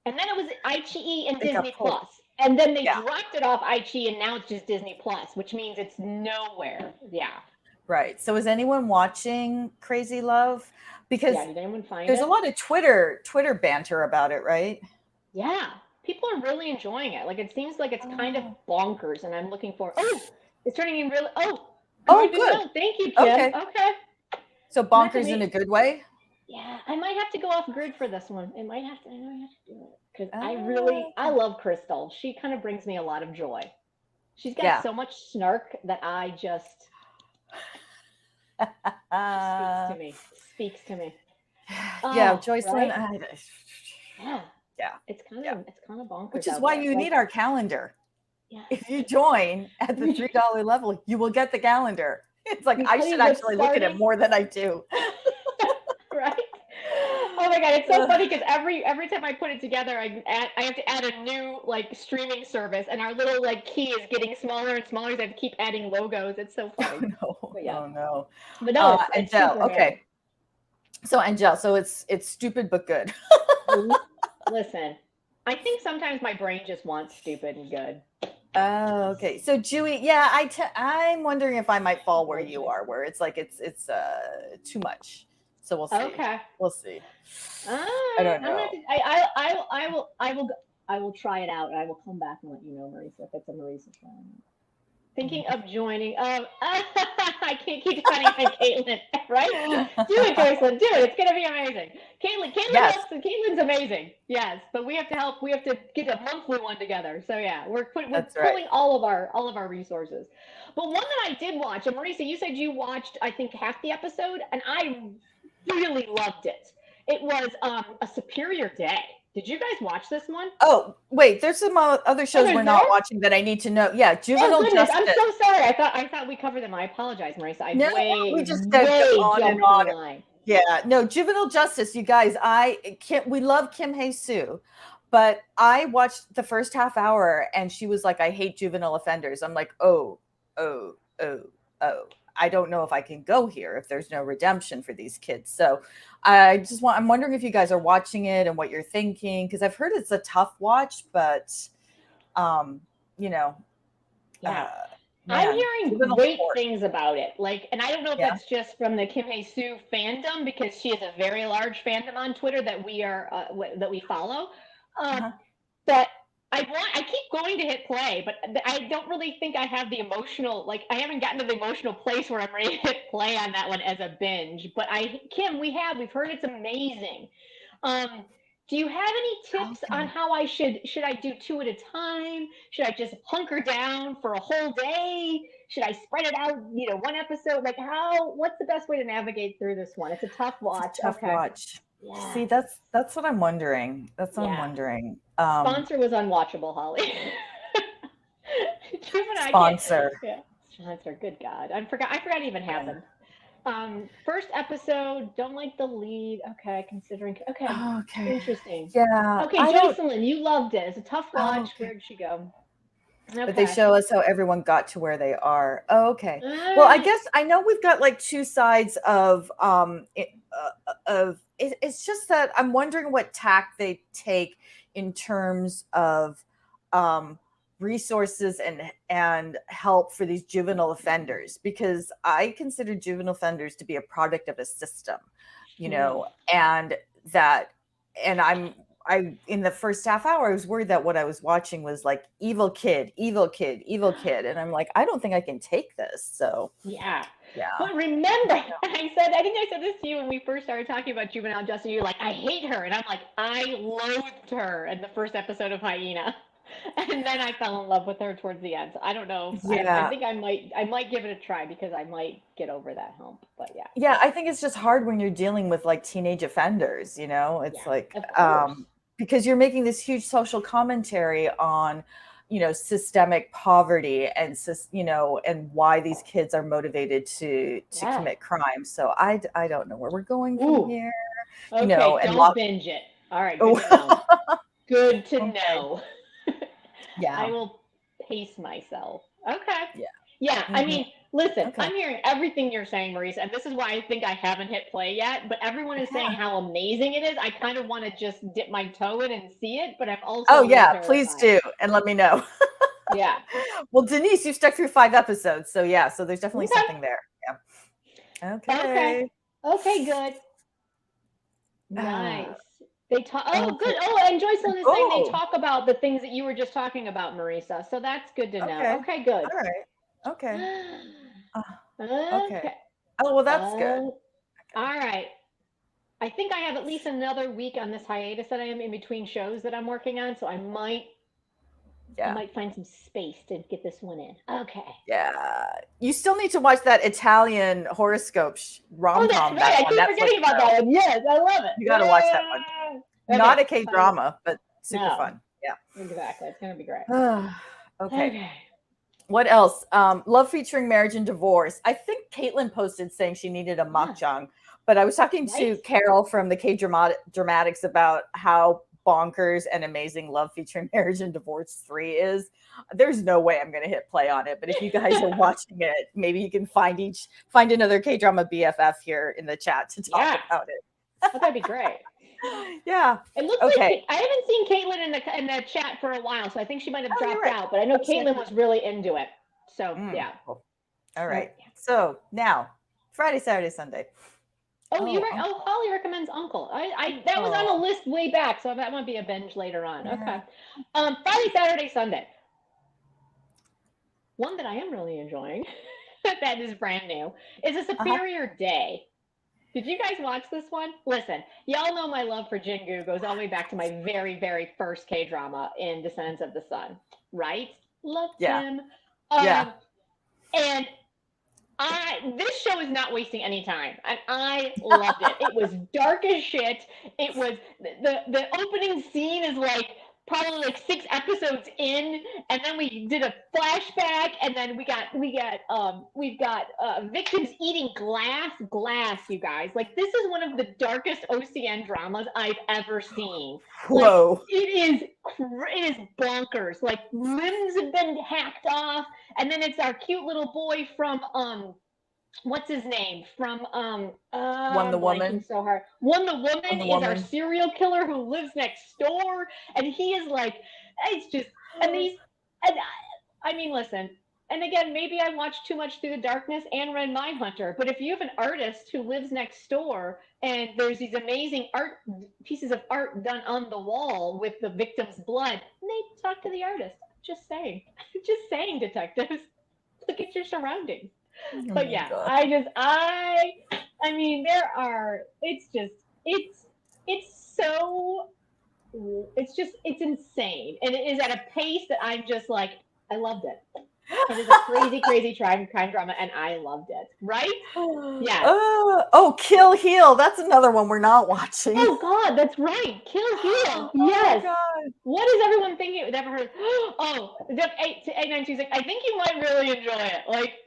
and then it was iQIYI and Disney Plus, and then they dropped it off iQIYI, and now it's just Disney Plus, which means it's nowhere. Yeah. Right. So is anyone watching Crazy Love? Because did anyone find there's a lot of Twitter banter about it, right? Yeah. People are really enjoying it. Like, it seems like it's kind of bonkers, and I'm looking for. Oh, it's turning in really. Oh, good. Thank you, Kim. Okay. So bonkers in a good way? Yeah, I might have to go off grid for this one. I might have to do it because I love Crystal. She kind of brings me a lot of joy. She's got so much snark that I just speaks to me. Yeah, Joycelyn. Right? Yeah. It's kind of bonkers. Which is why you need our calendar. Yeah. If you join at the $3 level, you will get the calendar. It's like I should actually look at it more than I do. Right? Oh my god, it's so funny because every time I put it together, I have to add a new like streaming service, and our little like key is getting smaller and smaller. So I have to keep adding logos. It's so funny. Oh no! But no, it's Angel. Okay. So Angel, so it's stupid but good. Listen, I think sometimes my brain just wants stupid and good. Oh, okay. So Jewy, I'm wondering if I might fall where you are, where it's like it's too much. So we'll see. Okay, we'll see. I don't know. I will try it out, and I will come back and let you know, Marisa, if it's a Marisa show. Thinking of joining. I can't keep finding Caitlin. Right? Do it, Joycelyn. Do it. It's gonna be amazing. Caitlin's amazing. Yes, but we have to help. We have to get a monthly one together. So yeah, we're pulling all of our resources. But one that I did watch, and Marisa, you said you watched, I think, half the episode, and I really loved it. It was A Superior Day. Did you guys watch this one? Oh, wait, there's some other shows we're not watching that I need to know. Yeah, Juvenile Justice. I'm so sorry. I thought we covered them. I apologize, Marisa. We just go on and on. Yeah, no, Juvenile Justice, you guys. We love Kim Hae-soo, but I watched the first half hour and she was like, I hate juvenile offenders. I'm like, oh. I don't know if I can go here if there's no redemption for these kids. So I'm wondering if you guys are watching it and what you're thinking, because I've heard it's a tough watch, but I'm hearing great things about it. Like, and I don't know if that's just from the Kim Hae-soo fandom, because she has a very large fandom on Twitter that we follow. But I keep going to hit play, but I don't really think I have the emotional, like, I haven't gotten to the emotional place where I'm ready to hit play on that one as a binge. But Kim, we've heard it's amazing. Do you have any tips on how should I do 2 at a time? Should I just hunker down for a whole day? Should I spread it out, one episode? Like, what's the best way to navigate through this one? It's a tough watch. Watch. Yeah. See, that's what I'm wondering. I'm wondering. Sponsor was unwatchable, Holly. Sponsor. Sponsor. Good God, I forgot it even happened. First episode, don't like the lead. Okay, considering. Okay. Interesting. Yeah. Okay, Joycelyn, you loved it. It's a tough watch. Where did she go? Okay. But they show us how everyone got to where they are. Oh, okay. Well, I guess I know we've got like two sides of it's just that I'm wondering what tack they take in terms of resources and help for these juvenile offenders, because I consider juvenile offenders to be a product of a system, and I in the first half hour I was worried that what I was watching was like evil kid, and I'm like, I don't think I can take this. So yeah. But remember, I think I said this to you when we first started talking about juvenile justice. You're like, I hate her, and I'm like, I loathed her in the first episode of Hyena, and then I fell in love with her towards the end. So I don't know. I think I might give it a try, because I might get over that hump. But I think it's just hard when you're dealing with like teenage offenders. It's like because you're making this huge social commentary on, systemic poverty and, and why these kids are motivated to commit crime. So I don't know where we're going from here. Okay, and don't binge it. All right, good to know. Good to know. Yeah. I will pace myself. Okay. Yeah. Yeah, I mean, listen, Okay. I'm hearing everything you're saying, Marisa, and this is why I think I haven't hit play yet, but everyone is saying how amazing it is. I kind of want to just dip my toe in and see it, but I'm also please do, and let me know. Yeah. Well, Denise, you've stuck through 5 episodes, so yeah, so there's definitely something there. Yeah. Okay, good. Nice. They talk. Oh, good. Oh, and Joycelyn is saying they talk about the things that you were just talking about, Marisa. So that's good to know. Okay, good. All right. Okay. Okay. Oh, well, that's good. Okay. All right. I think I have at least another week on this hiatus that I am in between shows that I'm working on, so I might find some space to get this one in. Okay. Yeah. You still need to watch that Italian horoscope rom-com. Oh, that's right. I keep forgetting about that one. Yes, I love it. You got to watch that one. Okay, not a K-drama, but super fun. Yeah. Exactly. It's going to be great. Okay. What else? Love featuring marriage and divorce. I think Caitlin posted saying she needed a makjang, but I was talking to Carol from the K-Dramatics about how bonkers and amazing Love featuring marriage and divorce 3 is. There's no way I'm going to hit play on it, but if you guys are watching it, maybe you can find another K-drama BFF here in the chat to talk about it. That'd be great. Yeah. It looks like I haven't seen Caitlin in the chat for a while, so I think she might have dropped out. But I know Caitlin was really into it. So yeah. Cool. All right. So now, Friday, Saturday, Sunday. Oh, you're right. Oh, Holly recommends Uncle. That was on a list way back, so that might be a binge later on. Okay. Friday, Saturday, Sunday. One that I am really enjoying, that is brand new, is A Superior Day. Did you guys watch this one? Listen, y'all know my love for Jingu goes all the way back to my very, very first K-drama in Descendants of the Sun, right? Loved him. And this show is not wasting any time, and I loved it. It was dark as shit. It was the opening scene is like probably like 6 episodes in, and then we did a flashback, and then we've got victims eating glass, you guys. Like, this is one of the darkest OCN dramas I've ever seen. Whoa. Like, it is bonkers. Like, limbs have been hacked off, and then it's our cute little boy from what's his name? From One the Woman. So hard. One the Woman is our serial killer who lives next door, and he is like, it's just, I mean, listen, and again, maybe I watched too much Through the Darkness and read Mindhunter, but if you have an artist who lives next door and there's these amazing pieces of art done on the wall with the victim's blood, maybe talk to the artist. Just saying, detectives, look at your surroundings. But yeah, I mean, it's insane. And it is at a pace that I'm just like, I loved it. It is a crazy, crazy crime drama, and I loved it. Right? Yeah. Kill Heal. That's another one we're not watching. Oh God, that's right. Kill Heal. Yes. What is everyone thinking? We've never heard. Oh, 8926. I think you might really enjoy it. Like,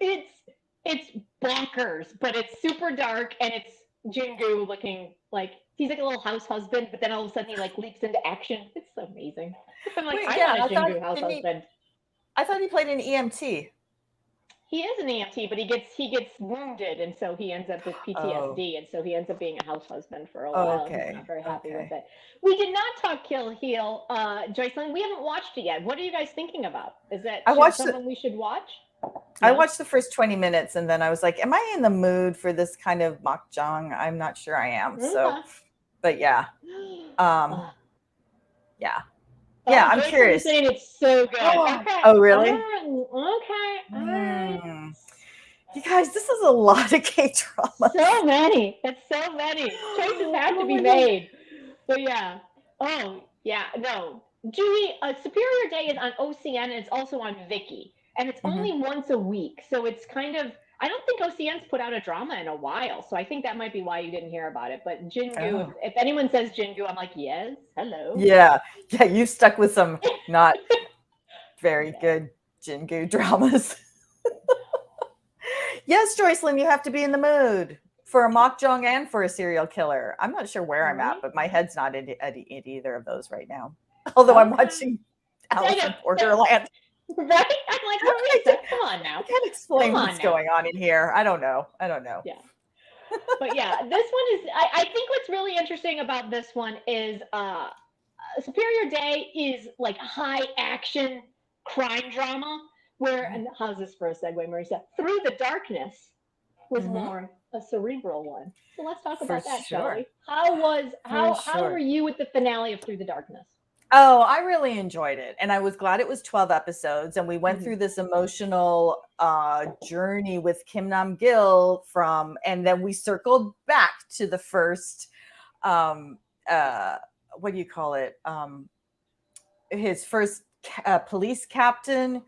it's bonkers, but it's super dark, and it's Jingu looking like he's like a little house husband, but then all of a sudden he like leaps into action. It's so amazing. I'm like, I want a Jingu house husband. I thought he played an EMT. He is an EMT, but he gets wounded, and so he ends up with PTSD, and so he ends up being a house husband for a while. Okay. He's not very happy with it. We did not talk Kill Heal, Joycelyn. We haven't watched it yet. What are you guys thinking about? Is that something we should watch? I watched the first 20 minutes, and then I was like, am I in the mood for this kind of makjang? I'm not sure I am. So, but yeah. Yeah, I'm curious. Saying it's so good. Oh, really? Okay. You guys, this is a lot of K-drama. So many. It's so many. Choices have to be made. But yeah. Oh, yeah. No. Julie, Superior Day is on OCN, and it's also on Viki. And it's only once a week. So it's kind of, I don't think OCN's put out a drama in a while, so I think that might be why you didn't hear about it. But Jingu, Oh. if anyone says Jingu, I'm like, yes, hello. Yeah. You stuck with some not very Yeah. good Jingu dramas. Yes, Joycelyn, you have to be in the mood for a mahjong and for a serial killer. I'm not sure where I'm Right? at, but my head's not in either of those right now. Although I'm Okay. watching Alice in Borderland. Right? I'm like, Marisa, come on now. I can't explain Come what's on now. going on in here. I don't know. Yeah. But yeah, this one is, I think what's really interesting about this one is Superior Day is like high action crime drama, where, and how's this for a segue, Marisa? Through the Darkness was more a cerebral one. So let's talk For about that, shall sure. we? How For how were sure. you with the finale of Through the Darkness? Oh, I really enjoyed it. And I was glad it was 12 episodes. And we went through this emotional journey with Kim Nam Gil and then we circled back to the first, what do you call it? His first police captain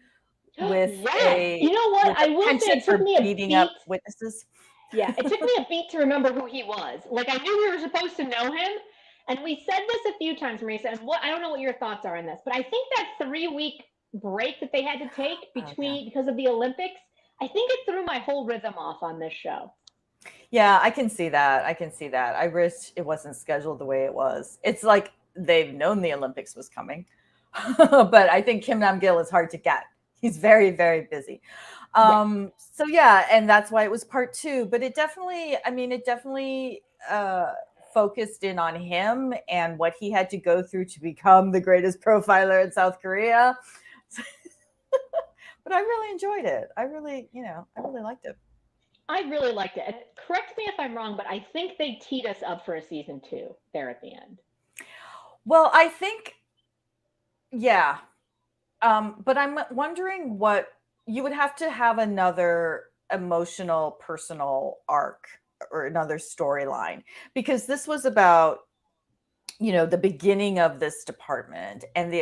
with Yes. You know what? I will say penchant it took for me a beating beat. up witnesses. Yeah, it took me a beat to remember who he was. Like I knew we were supposed to know him, and we said this a few times, Marisa. And what I don't know what your thoughts are on this, but I think that 3 week break that they had to take because of the Olympics, I think it threw my whole rhythm off on this show. Yeah, I can see that. I wish it wasn't scheduled the way it was. It's like they've known the Olympics was coming, but I think Kim Nam Gil is hard to get. He's very, very busy. So yeah, and that's why it was part 2. But it definitely focused in on him and what he had to go through to become the greatest profiler in South Korea. But I really enjoyed it. I really liked it. I really liked it. And correct me if I'm wrong, but I think they teed us up for a season 2 there at the end. Well, I think, yeah. But I'm wondering what you would have to have another emotional, personal arc or another storyline, because this was about, the beginning of this department and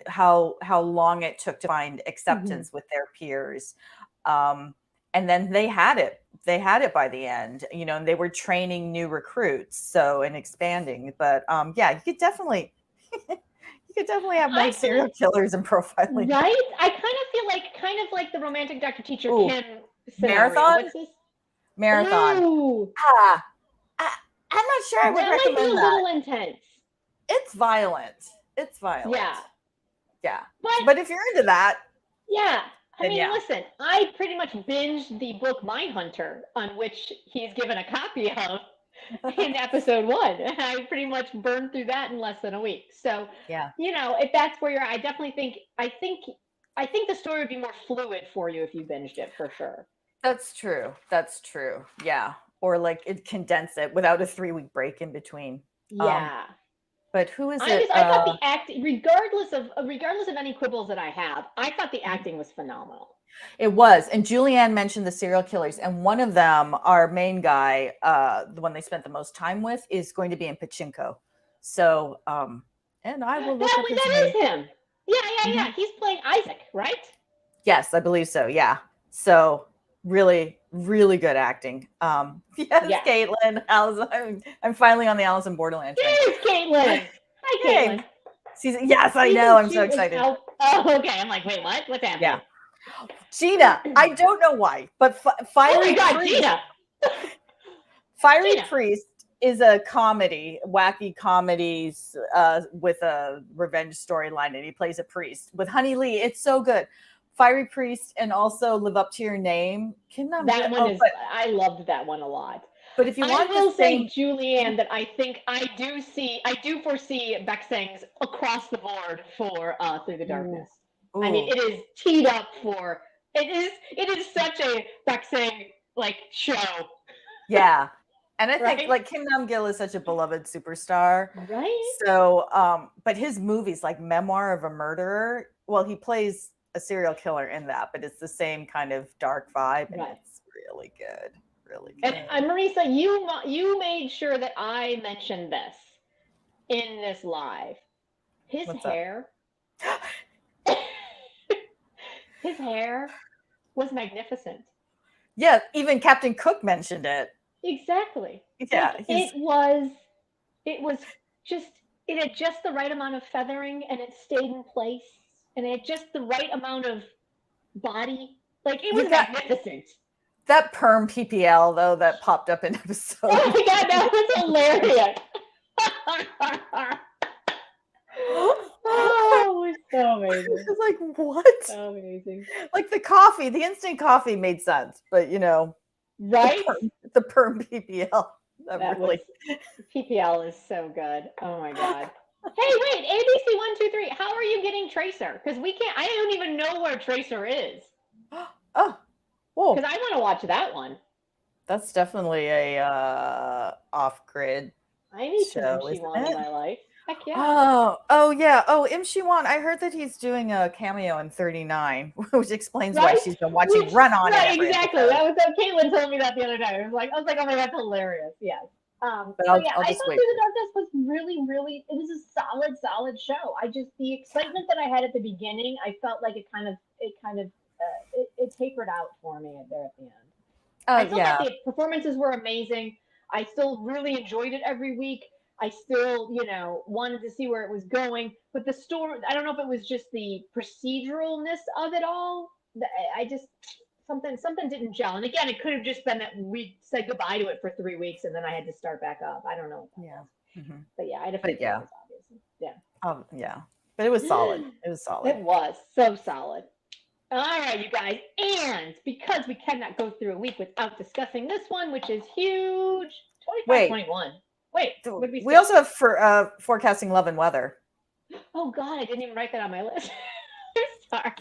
how long it took to find acceptance with their peers. And then they had it by the end, and they were training new recruits, and expanding. But yeah, you could definitely have more serial killers and profiling. Right? I kind of feel like the romantic Dr. Teacher Kim scenario. Marathon? What's this? Marathon. Ooh. I'm not sure I would that recommend might be a that. little intense. It's violent. Yeah. Yeah. But if you're into that. Yeah. I mean, yeah. Listen, I pretty much binged the book Mindhunter, on which he's given a copy of in episode 1. And I pretty much burned through that in less than a week. So, yeah, if that's where you're at, I definitely think, I think the story would be more fluid for you if you binged it, for sure. That's true. Yeah. Or like it condense it without a 3-week break in between. Yeah. But who is it? I thought the acting, regardless of any quibbles that I have, I thought the acting was phenomenal. It was. And Julianne mentioned the serial killers, and one of them, our main guy, the one they spent the most time with, is going to be in Pachinko. So, and I will look up his name. That is him. Yeah. He's playing Isaac, right? Yes, I believe so. Yeah. So really, really good acting. Yes, Caitlin. I'm finally on the Alice in Borderland train. Yes, Caitlin. Hi, Caitlin. Yes, I know. I'm so excited. Oh, okay. I'm like, wait, what? What's happening? Yeah. Gina, I don't know why, but Fiery Priest. Gina. Fiery Priest is a comedy, wacky comedies with a revenge storyline, and he plays a priest with Honey Lee. It's so good. Fiery Priest, and also Live Up to Your Name. I loved that one a lot. But if you want, I will say, Julianne, that I think I do foresee Baeksang's across the board for Through the Darkness. Ooh. I mean, it is teed up for it is such a Baeksang show. Yeah. And I think Kim Nam Gil is such a beloved superstar. Right. So but his movies like Memoir of a Murderer, well, he plays a serial killer in that, but it's the same kind of dark vibe, and it's really good. Really good. And Marisa, you made sure that I mentioned this in this live. His hair was magnificent. Yeah, even Captain Cook mentioned it. Exactly. Yeah, Like it was just it had just the right amount of feathering and it stayed in place and it had just the right amount of body. Like it you was got magnificent. that perm PPL though that popped up in episode. Oh my god, that was hilarious. Oh, it was so amazing. It's like what? So amazing. Like the instant coffee made sense, but Right? the perm PPL. That Really. was PPL is so good. Oh my god. Hey, wait, ABC123. How are you getting Tracer? Because we can't. I don't even know where Tracer is. Oh, whoa. Because I want to watch that one. That's definitely a off-grid I need some show, MC isn't One in it? my life. Heck yeah. Oh yeah. Oh, MC1. I heard that he's doing a cameo in 39, which explains why Right? she's been watching Run On in Right, every exactly. episode. That was what Caitlin told me that the other day. I was like, oh my god, that's hilarious. Yes. But So yeah, I'll I just thought wait. Through the Darkness was really, really. It was a solid show. The excitement that I had at the beginning, I felt like it tapered out for me there at the end. I still thought Yeah. the performances were amazing. I still really enjoyed it every week. I still, wanted to see where it was going. But the story, I don't know if it was just the proceduralness of it all. I just something didn't gel. And again, it could have just been that we said goodbye to it for 3 weeks and then I had to start back up. I don't know. Yeah. Mm-hmm. But yeah, I had a few favorites, obviously. Yeah. Yeah. But it was solid. It was solid. It was so solid. All right, you guys. And because we cannot go through a week without discussing this one, which is huge, 25-21. Wait, we also have for forecasting love and weather. Oh God, I didn't even write that on my list. I'm sorry.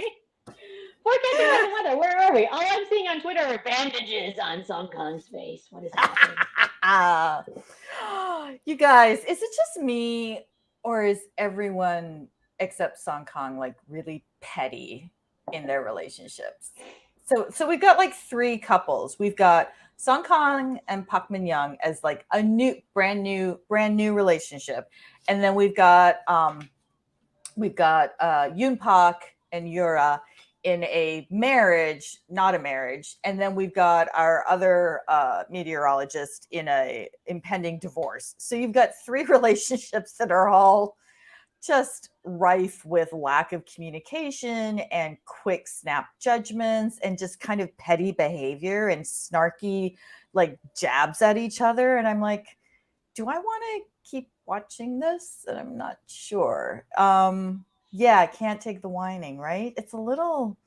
Forecasting love and weather. Where are we? All I'm seeing on Twitter are bandages on Song Kang's face. What is happening? You guys, is it just me, or is everyone except Song Kang like really petty in their relationships? So we've got like 3 couples. We've got Song Kang and Park Min Young as like a brand new relationship, and then we've got Yoon Park and Yura in a marriage, not a marriage, and then we've got our other meteorologist in a impending divorce. So you've got 3 relationships that are all just rife with lack of communication and quick snap judgments and just kind of petty behavior and snarky like jabs at each other. And I'm like, do I want to keep watching this? And I'm not sure. Yeah, I can't take the whining, right? It's a little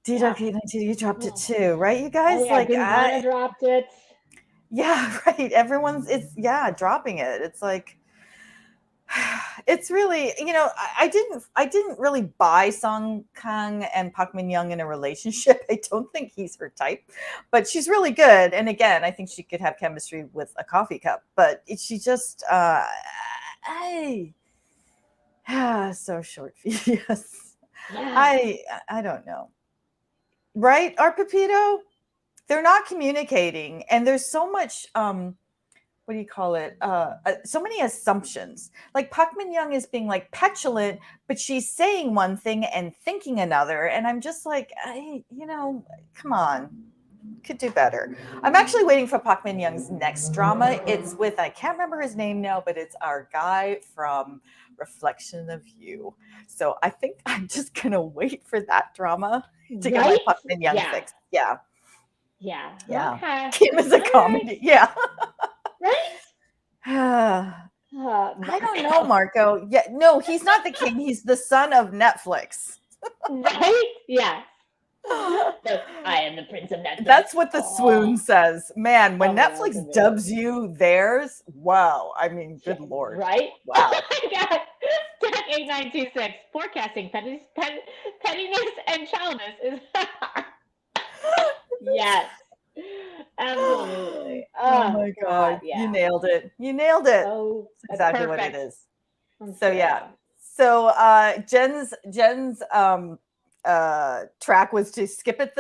you dropped it too, right? You guys I dropped it. Yeah, right. Everyone's dropping it. It's like it's really, I didn't really buy Song Kang and Park Min Young in a relationship. I don't think he's her type, but she's really good. And again, I think she could have chemistry with a coffee cup, but she just, so short fuse. Yeah. I don't know. Right? Our Pepito, they're not communicating, and there's so much, what do you call it? So many assumptions. Like Park Min Young is being like petulant, but she's saying one thing and thinking another. And I'm just like, come on, could do better. I'm actually waiting for Park Min Young's next drama. It's with, I can't remember his name now, but it's our guy from Reflection of You. So I think I'm just going to wait for that drama to get my Park Min Young fix. Yeah. Okay. Kim is a comedy. Right. Yeah. Right? I don't know, Marco. Yeah, no, he's not the king. He's the son of Netflix. Right? Yeah. I am the prince of Netflix. That's what the swoon says. Man, when Netflix dubs you theirs, wow. I mean, good Lord. Right? Wow. God. 8926. Forecasting pettiness and childness is yes. Absolutely. Oh my God. Yeah. You nailed it. Oh, that's exactly perfect. What it is. So yeah. So Jen's track was to skip it.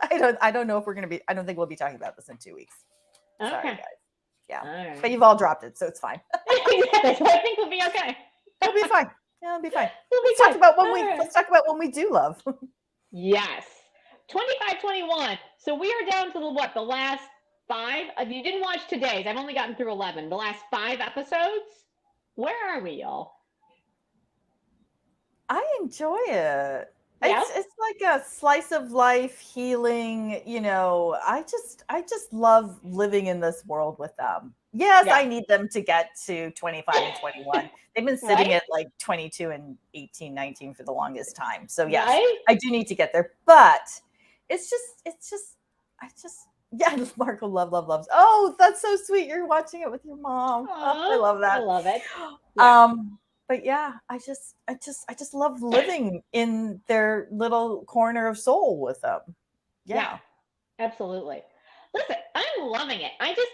I don't know if we're gonna be. I don't think we'll be talking about this in 2 weeks. Okay. Sorry, guys. Yeah. Right. But you've all dropped it, so it's fine. I think we'll be okay. It'll be fine. Yeah, it'll be fine. Let's talk about when we do love. Yes. 25, 21. So we are down to the last 5? You didn't watch today's. I've only gotten through 11. The last 5 episodes? Where are we, y'all? I enjoy it. Yeah. It's like a slice of life healing, I just love living in this world with them. Yes, Yeah. I need them to get to 25 and 21. They've been sitting Right? at like 22 and 18, 19 for the longest time. So yes, Right? I do need to get there. But I just yeah, Marco loves. Oh, that's so sweet. You're watching it with your mom. Oh, I love that. I love it. Yeah. But yeah, I just love living in their little corner of soul with them. Yeah. Absolutely. Listen, I'm loving it. I think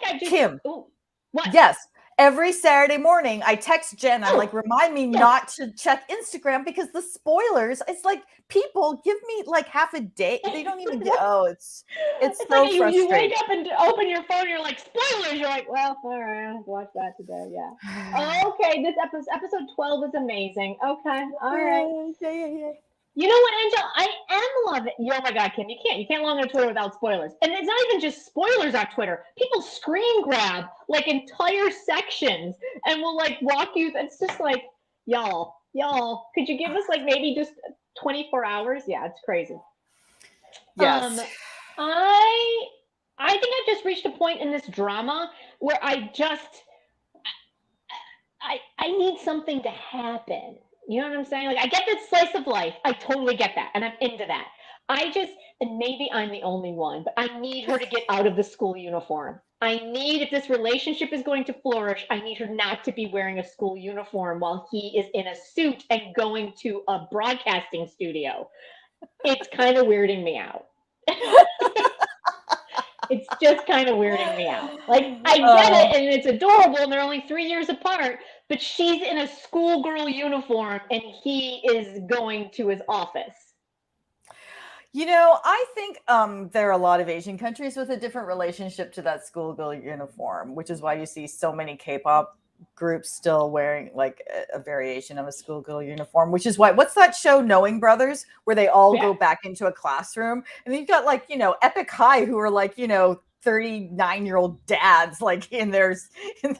I just Kim. Ooh, what? Yes. Every Saturday morning, I text Jen. I'm like, remind me not to check Instagram because the spoilers. It's like, people give me like half a day. They don't even get. Oh, it's so like frustrating. you wake up and open your phone. You're like, spoilers. You're like, well, all right, I'll watch that today. Yeah. Okay, this episode 12 is amazing. Okay, all right. Yeah. You know what, Angel? I am loving. Oh my God, Kim, you can't log on Twitter without spoilers. And it's not even just spoilers on Twitter. People screen grab like entire sections and will like walk you. It's just like, y'all, could you give us like maybe just 24 hours? Yeah, it's crazy. Yes. I think I've just reached a point in this drama where I need something to happen. You know what I'm saying? Like, I get this slice of life. I totally get that. And I'm into that. And maybe I'm the only one, but I need her to get out of the school uniform. If this relationship is going to flourish, I need her not to be wearing a school uniform while he is in a suit and going to a broadcasting studio. It's kind of weirding me out. It's just kind of weirding me out. Like, I get it, and it's adorable, and they're only 3 years apart, but she's in a schoolgirl uniform, and he is going to his office. I think there are a lot of Asian countries with a different relationship to that schoolgirl uniform, which is why you see so many K-pop groups still wearing like a variation of a schoolgirl uniform, which is why, what's that show, Knowing Brothers, where they all go back into a classroom, and then you've got like, Epic High, who are like, 39-year-old dads like in their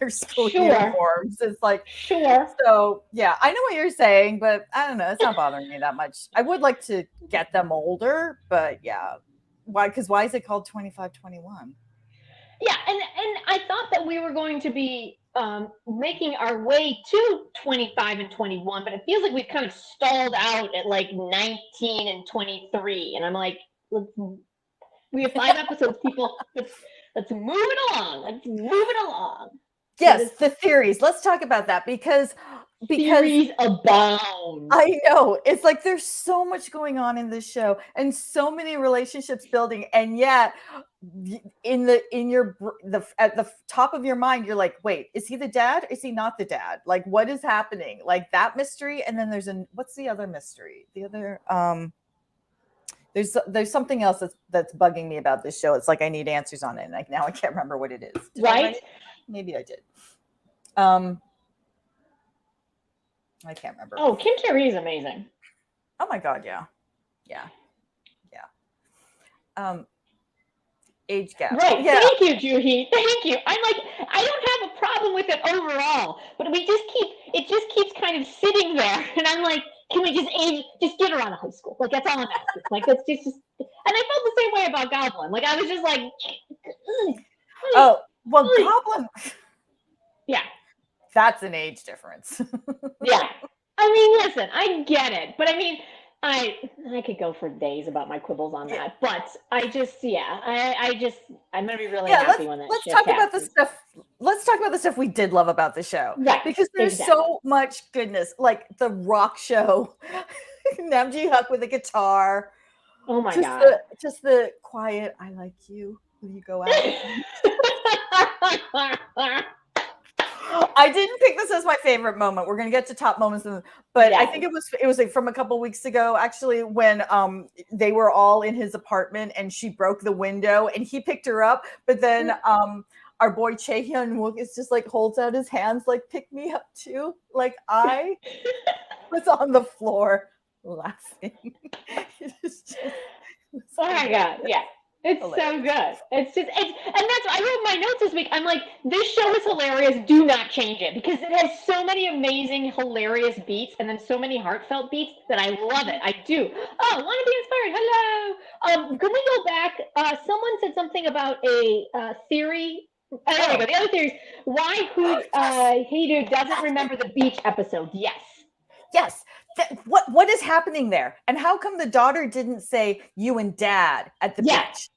school uniforms. It's like, sure. So yeah, I know what you're saying, but I don't know, it's not bothering me that much. I would like to get them older, but yeah. Why is it called 25-21? Yeah, and I thought that we were going to be making our way to 25 and 21, but it feels like we've kind of stalled out at like 19 and 23, and I'm like, we have 5 episodes, people. Let's move it along. Yes, the theories. Let's talk about that because theories abound. I know. It's like there's so much going on in this show and so many relationships building, and yet at the top of your mind, you're like, wait, is he the dad? Is he not the dad? Like, what is happening? Like that mystery, and then what's the other mystery? The other there's something else that's bugging me about this show. It's like I need answers on it, and now I can't remember what it is. Right? Maybe I did. I can't remember. Oh, Kdrama is amazing. Oh my God, yeah. Age gap. Right. Yeah. Thank you, Juhi. Thank you. I'm like, I don't have a problem with it overall, but it just keeps kind of sitting there, and I'm like, can we just get her out of high school? Like, that's all I'm asking. Like, that's just. And I felt the same way about Goblin. Like, I was just like, oh well, Goblin. Yeah. That's an age difference. Yeah. I mean, listen, I get it, but I mean, I could go for days about my quibbles on that, but I'm gonna be really happy when that. Let's talk about the stuff. Let's talk about the stuff we did love about the show, right? Because there's so much goodness, like the rock show, Nam Ji-hyuk with a guitar. Oh my God! Just the quiet. I like you. Will you go out with me? I didn't pick this as my favorite moment. We're gonna get to top moments, but I think it was like from a couple weeks ago, actually, when they were all in his apartment and she broke the window and he picked her up, but then our boy Chae Hyun-wook is just like holds out his hands like, pick me up too. Like, I was on the floor laughing. It's just Oh my God, yeah. It's hilarious. So good. It's just, and that's, I wrote my notes this week. I'm like, this show is hilarious. Do not change it because it has so many amazing, hilarious beats and then so many heartfelt beats that I love it. I do. Oh, want to be inspired. Hello. Can we go back? Someone said something about a theory. There we go. The other theory is why Hey Dude doesn't remember the beach episode. Yes. Yes. What is happening there? And how come the daughter didn't say you and dad at the beach?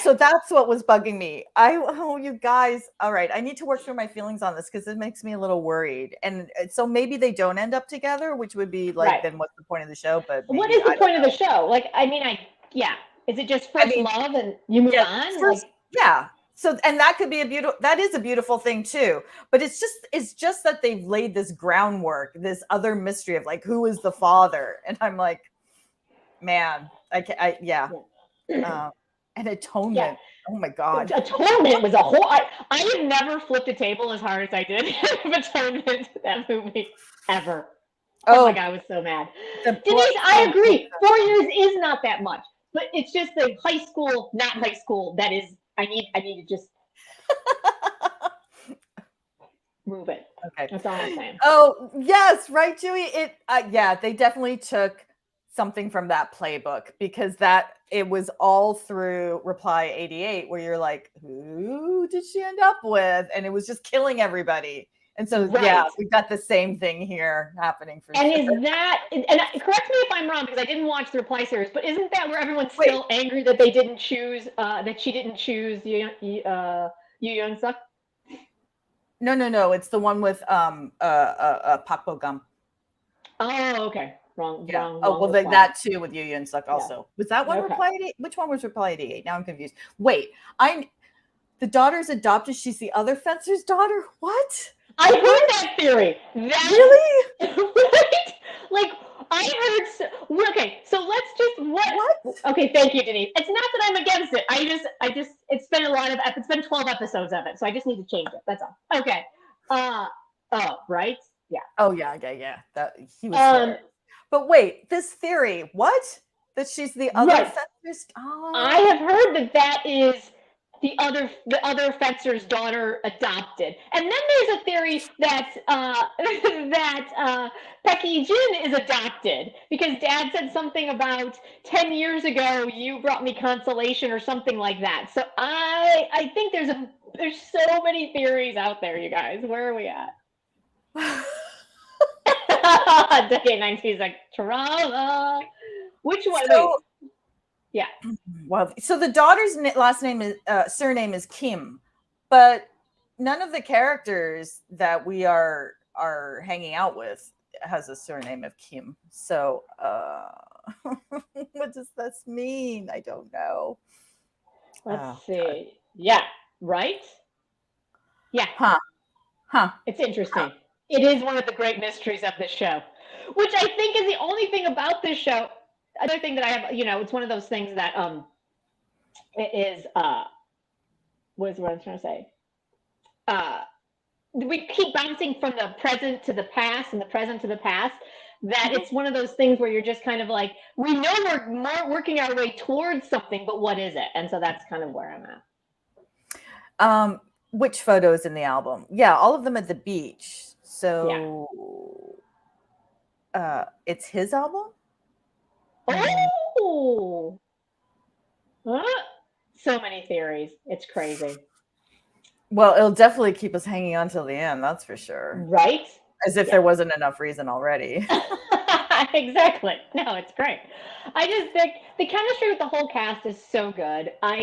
So that's what was bugging me. You guys, all right. I need to work through my feelings on this because it makes me a little worried. And so maybe they don't end up together, which would be like, then what's the point of the show? But maybe, what is the point of the show? Like, I mean, is it just first love and you move on? Yeah. So, and that could be that is a beautiful thing too, but it's just that they've laid this groundwork, this other mystery of like, who is the father? And I'm like, man, and atonement. Yeah. Oh my God. Atonement was a whole, I have never flipped a table as hard as I did of Atonement, that movie, ever. Oh my God, I was so mad. Denise, I agree. 4 years is not that much, but it's just the high school, not high school, that is, I need to just move it. Okay. That's all I'm saying. Oh, yes, right, Julie. They definitely took something from that playbook because it was all through Reply 88 where you're like, who did she end up with? And it was just killing everybody. And so, we've got the same thing here happening for sure. Is that, and correct me if I'm wrong because I didn't watch the Reply series, but isn't that where everyone's still angry that they didn't choose, that she didn't choose Yoo Yeon-suk? No. It's the one with Pak Bo-gum. Oh, okay. Wrong. That too with Yoo Yeon-suk also. Yeah. Was that one Reply 88? Which one was Reply 88? Now I'm confused. Wait, the daughter's adopted. She's the other fencer's daughter? What? I heard that theory. Really? Right? Like, I heard. Okay, so let's just what? Okay, thank you, Denise. It's not that I'm against it. I just. It's been it's been 12 episodes of it, so I just need to change it. That's all. Okay. Right? Yeah. Oh yeah. That he was. But wait, this theory, what? That she's the other fencer's. Oh. I have heard that is the other fencer's daughter adopted, and then there's a theory that Pecky Jin is adopted because Dad said something about 10 years ago you brought me consolation or something like that. So I think there's so many theories out there, you guys. Where are we at? Decade 90s like Drama. Which one? Yeah. Well, so the daughter's last name is surname is Kim, but none of the characters that we are hanging out with has a surname of Kim. So what does this mean? I don't know. Let's see. Yeah. Right. Yeah. Huh. It's interesting. It is one of the great mysteries of this show, which I think is the only thing about this show. Another thing that I have, it's one of those things that it is what is what I'm trying to say? We keep bouncing from the present to the past and the present to the past. That it's one of those things where you're just kind of like, we know we're more working our way towards something, but what is it? And so that's kind of where I'm at. Which photos in the album? Yeah, all of them at the beach. So it's his album? Oh, so many theories. It's crazy. Well, it'll definitely keep us hanging on till the end. That's for sure. Right? As if there wasn't enough reason already. Exactly. No, it's great. I just think the chemistry with the whole cast is so good. And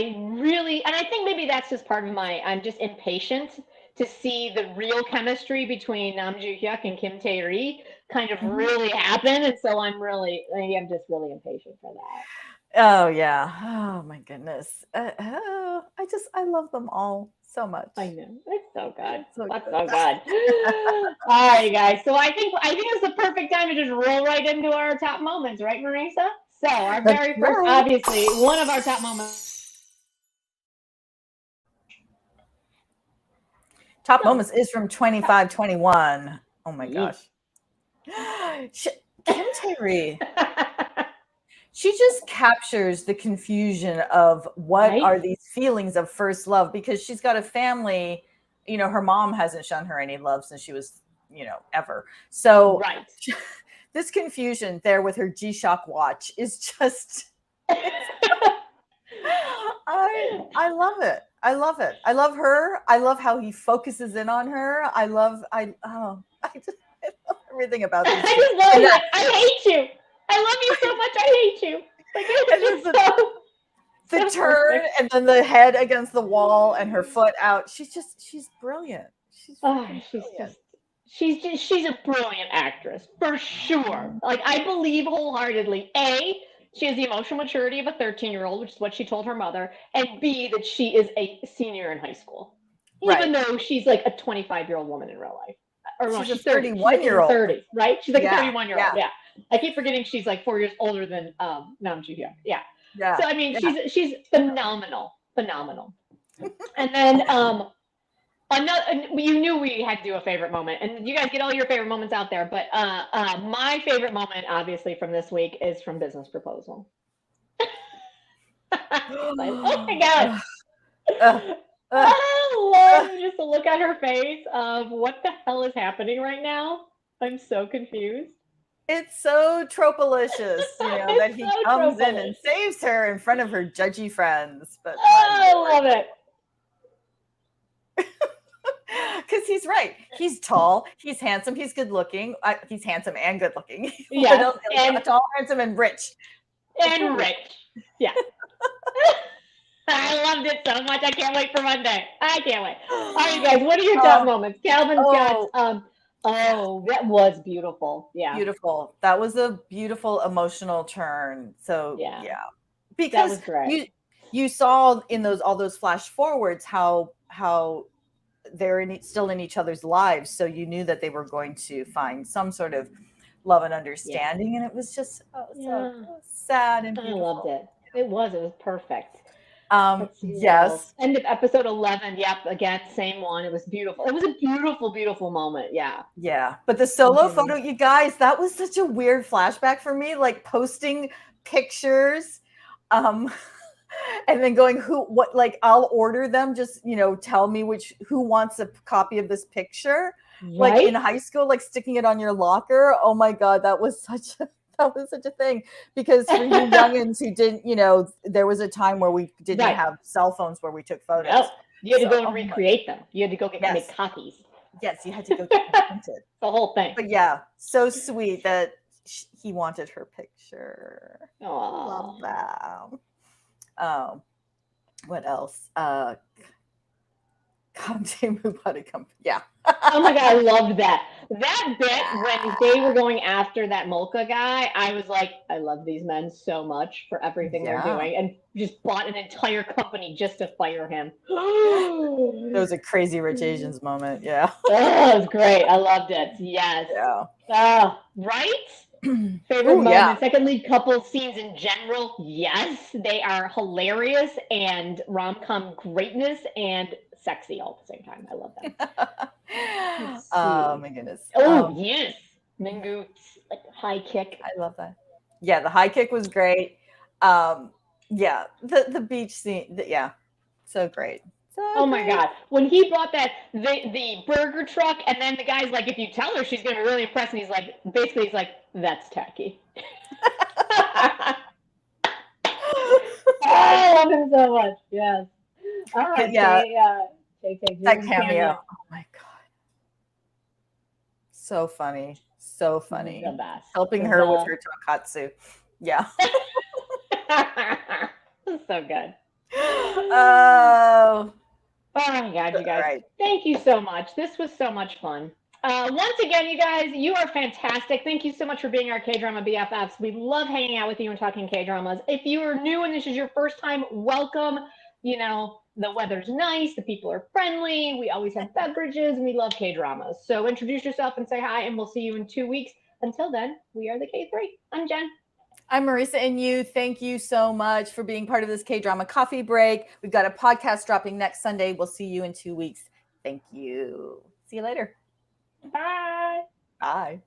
I think maybe that's just part of I'm just impatient to see the real chemistry between Nam Joo-hyuk and Kim Tae-ri kind of really happen. And so I'm just really impatient for that. Oh, yeah. Oh, my goodness. I love them all so much. I know. It's so good. That's so good. All right, guys. So I think it's the perfect time to just roll right into our top moments, right, Marisa? So our very first, obviously, one of our top moments. Top moments is from 25-21. Oh my gosh. Kim Tae-ri. she just captures the confusion of what Right? are these feelings of first love, because she's got a family, her mom hasn't shown her any love since she was, ever. So Right. this confusion there with her G-Shock watch is just I love it. I love it. I love her. I love how he focuses in on her. I love everything about this. I just love it. Like, I hate you. I love you so much. I hate you. Like, it's just the turn perfect. And then the head against the wall and her foot out. She's brilliant. She's a brilliant actress for sure. Like, I believe wholeheartedly, A, she has the emotional maturity of a 13-year-old, which is what she told her mother, and B, that she is a senior in high school, even though she's like a 25-year-old woman in real life. Or no, she's 31-year-old. 30s, right? She's like a 31-year-old. Yeah. I keep forgetting she's like 4 years older than Nam Joo Hyun. Yeah. So I mean, she's phenomenal. And then you knew we had to do a favorite moment, and you guys get all your favorite moments out there. But my favorite moment, obviously, from this week is from Business Proposal. Oh my god! I love just to look at her face of what the hell is happening right now. I'm so confused. It's so tropalicious, that he comes in and saves her in front of her judgy friends. But I love it. Because he's right. He's tall. He's handsome. He's good looking. He's handsome and good looking. Yeah, and tall, handsome, and rich. Yeah. I loved it so much. I can't wait for Monday. I can't wait. All right, guys. What are your top moments? Calvin's got. That was beautiful. Yeah, beautiful. That was a beautiful emotional turn. So yeah. Because that was great. You saw in all those flash forwards how they're still in each other's lives, so you knew that they were going to find some sort of love and understanding, and it was just so sad and beautiful. I loved it. It was perfect. Yes. End of episode 11. Yep. Again, same one. It was beautiful. It was a beautiful, beautiful moment. Yeah. Yeah. But the solo photo, you guys, that was such a weird flashback for me. Like posting pictures, and then going, I'll order them. Just, tell me who wants a copy of this picture. Right? Like in high school, like sticking it on your locker. Oh my God, that was such a thing, because for you youngins who didn't, there was a time where we didn't have cell phones where we took photos. Nope. You had to go and recreate them. You had to go make copies. Yes, you had to go get them printed. The whole thing. But yeah, so sweet that he wanted her picture. Aww. Love that. What else? Yeah. Oh my God, I loved that. That bit when they were going after that Molka guy, I was like, I love these men so much for everything they're doing, and just bought an entire company just to fire him. It was a crazy Rich Asians moment. Yeah. That was great. I loved it. Yes. Yeah. Right? Favorite moment, second lead couple scenes in general. Yes, they are hilarious and rom-com greatness and sexy all at the same time. I love that. Oh my goodness. Yes. Mingu, like high kick. I love that. Yeah, the high kick was great. Yeah, the beach scene. So great. Oh my God. When he brought the burger truck, and then the guy's like, if you tell her, she's going to be really impressed. And he's like, that's tacky. I love him so much. Yes. All right. That cameo. Oh my God. So funny. So funny. The best. Helping her with her tonkatsu. Yeah. So good. Oh my God, you guys. Right. Thank you so much. This was so much fun. Once again, you guys, you are fantastic. Thank you so much for being our K-Drama BFFs. We love hanging out with you and talking K-Dramas. If you are new and this is your first time, welcome. The weather's nice. The people are friendly. We always have beverages, and we love K-Dramas. So introduce yourself and say hi, and we'll see you in 2 weeks. Until then, we are the K3. I'm Jen. I'm Marisa, and thank you so much for being part of this K-Drama Coffee Break. We've got a podcast dropping next Sunday. We'll see you in 2 weeks. Thank you. See you later. Bye. Bye.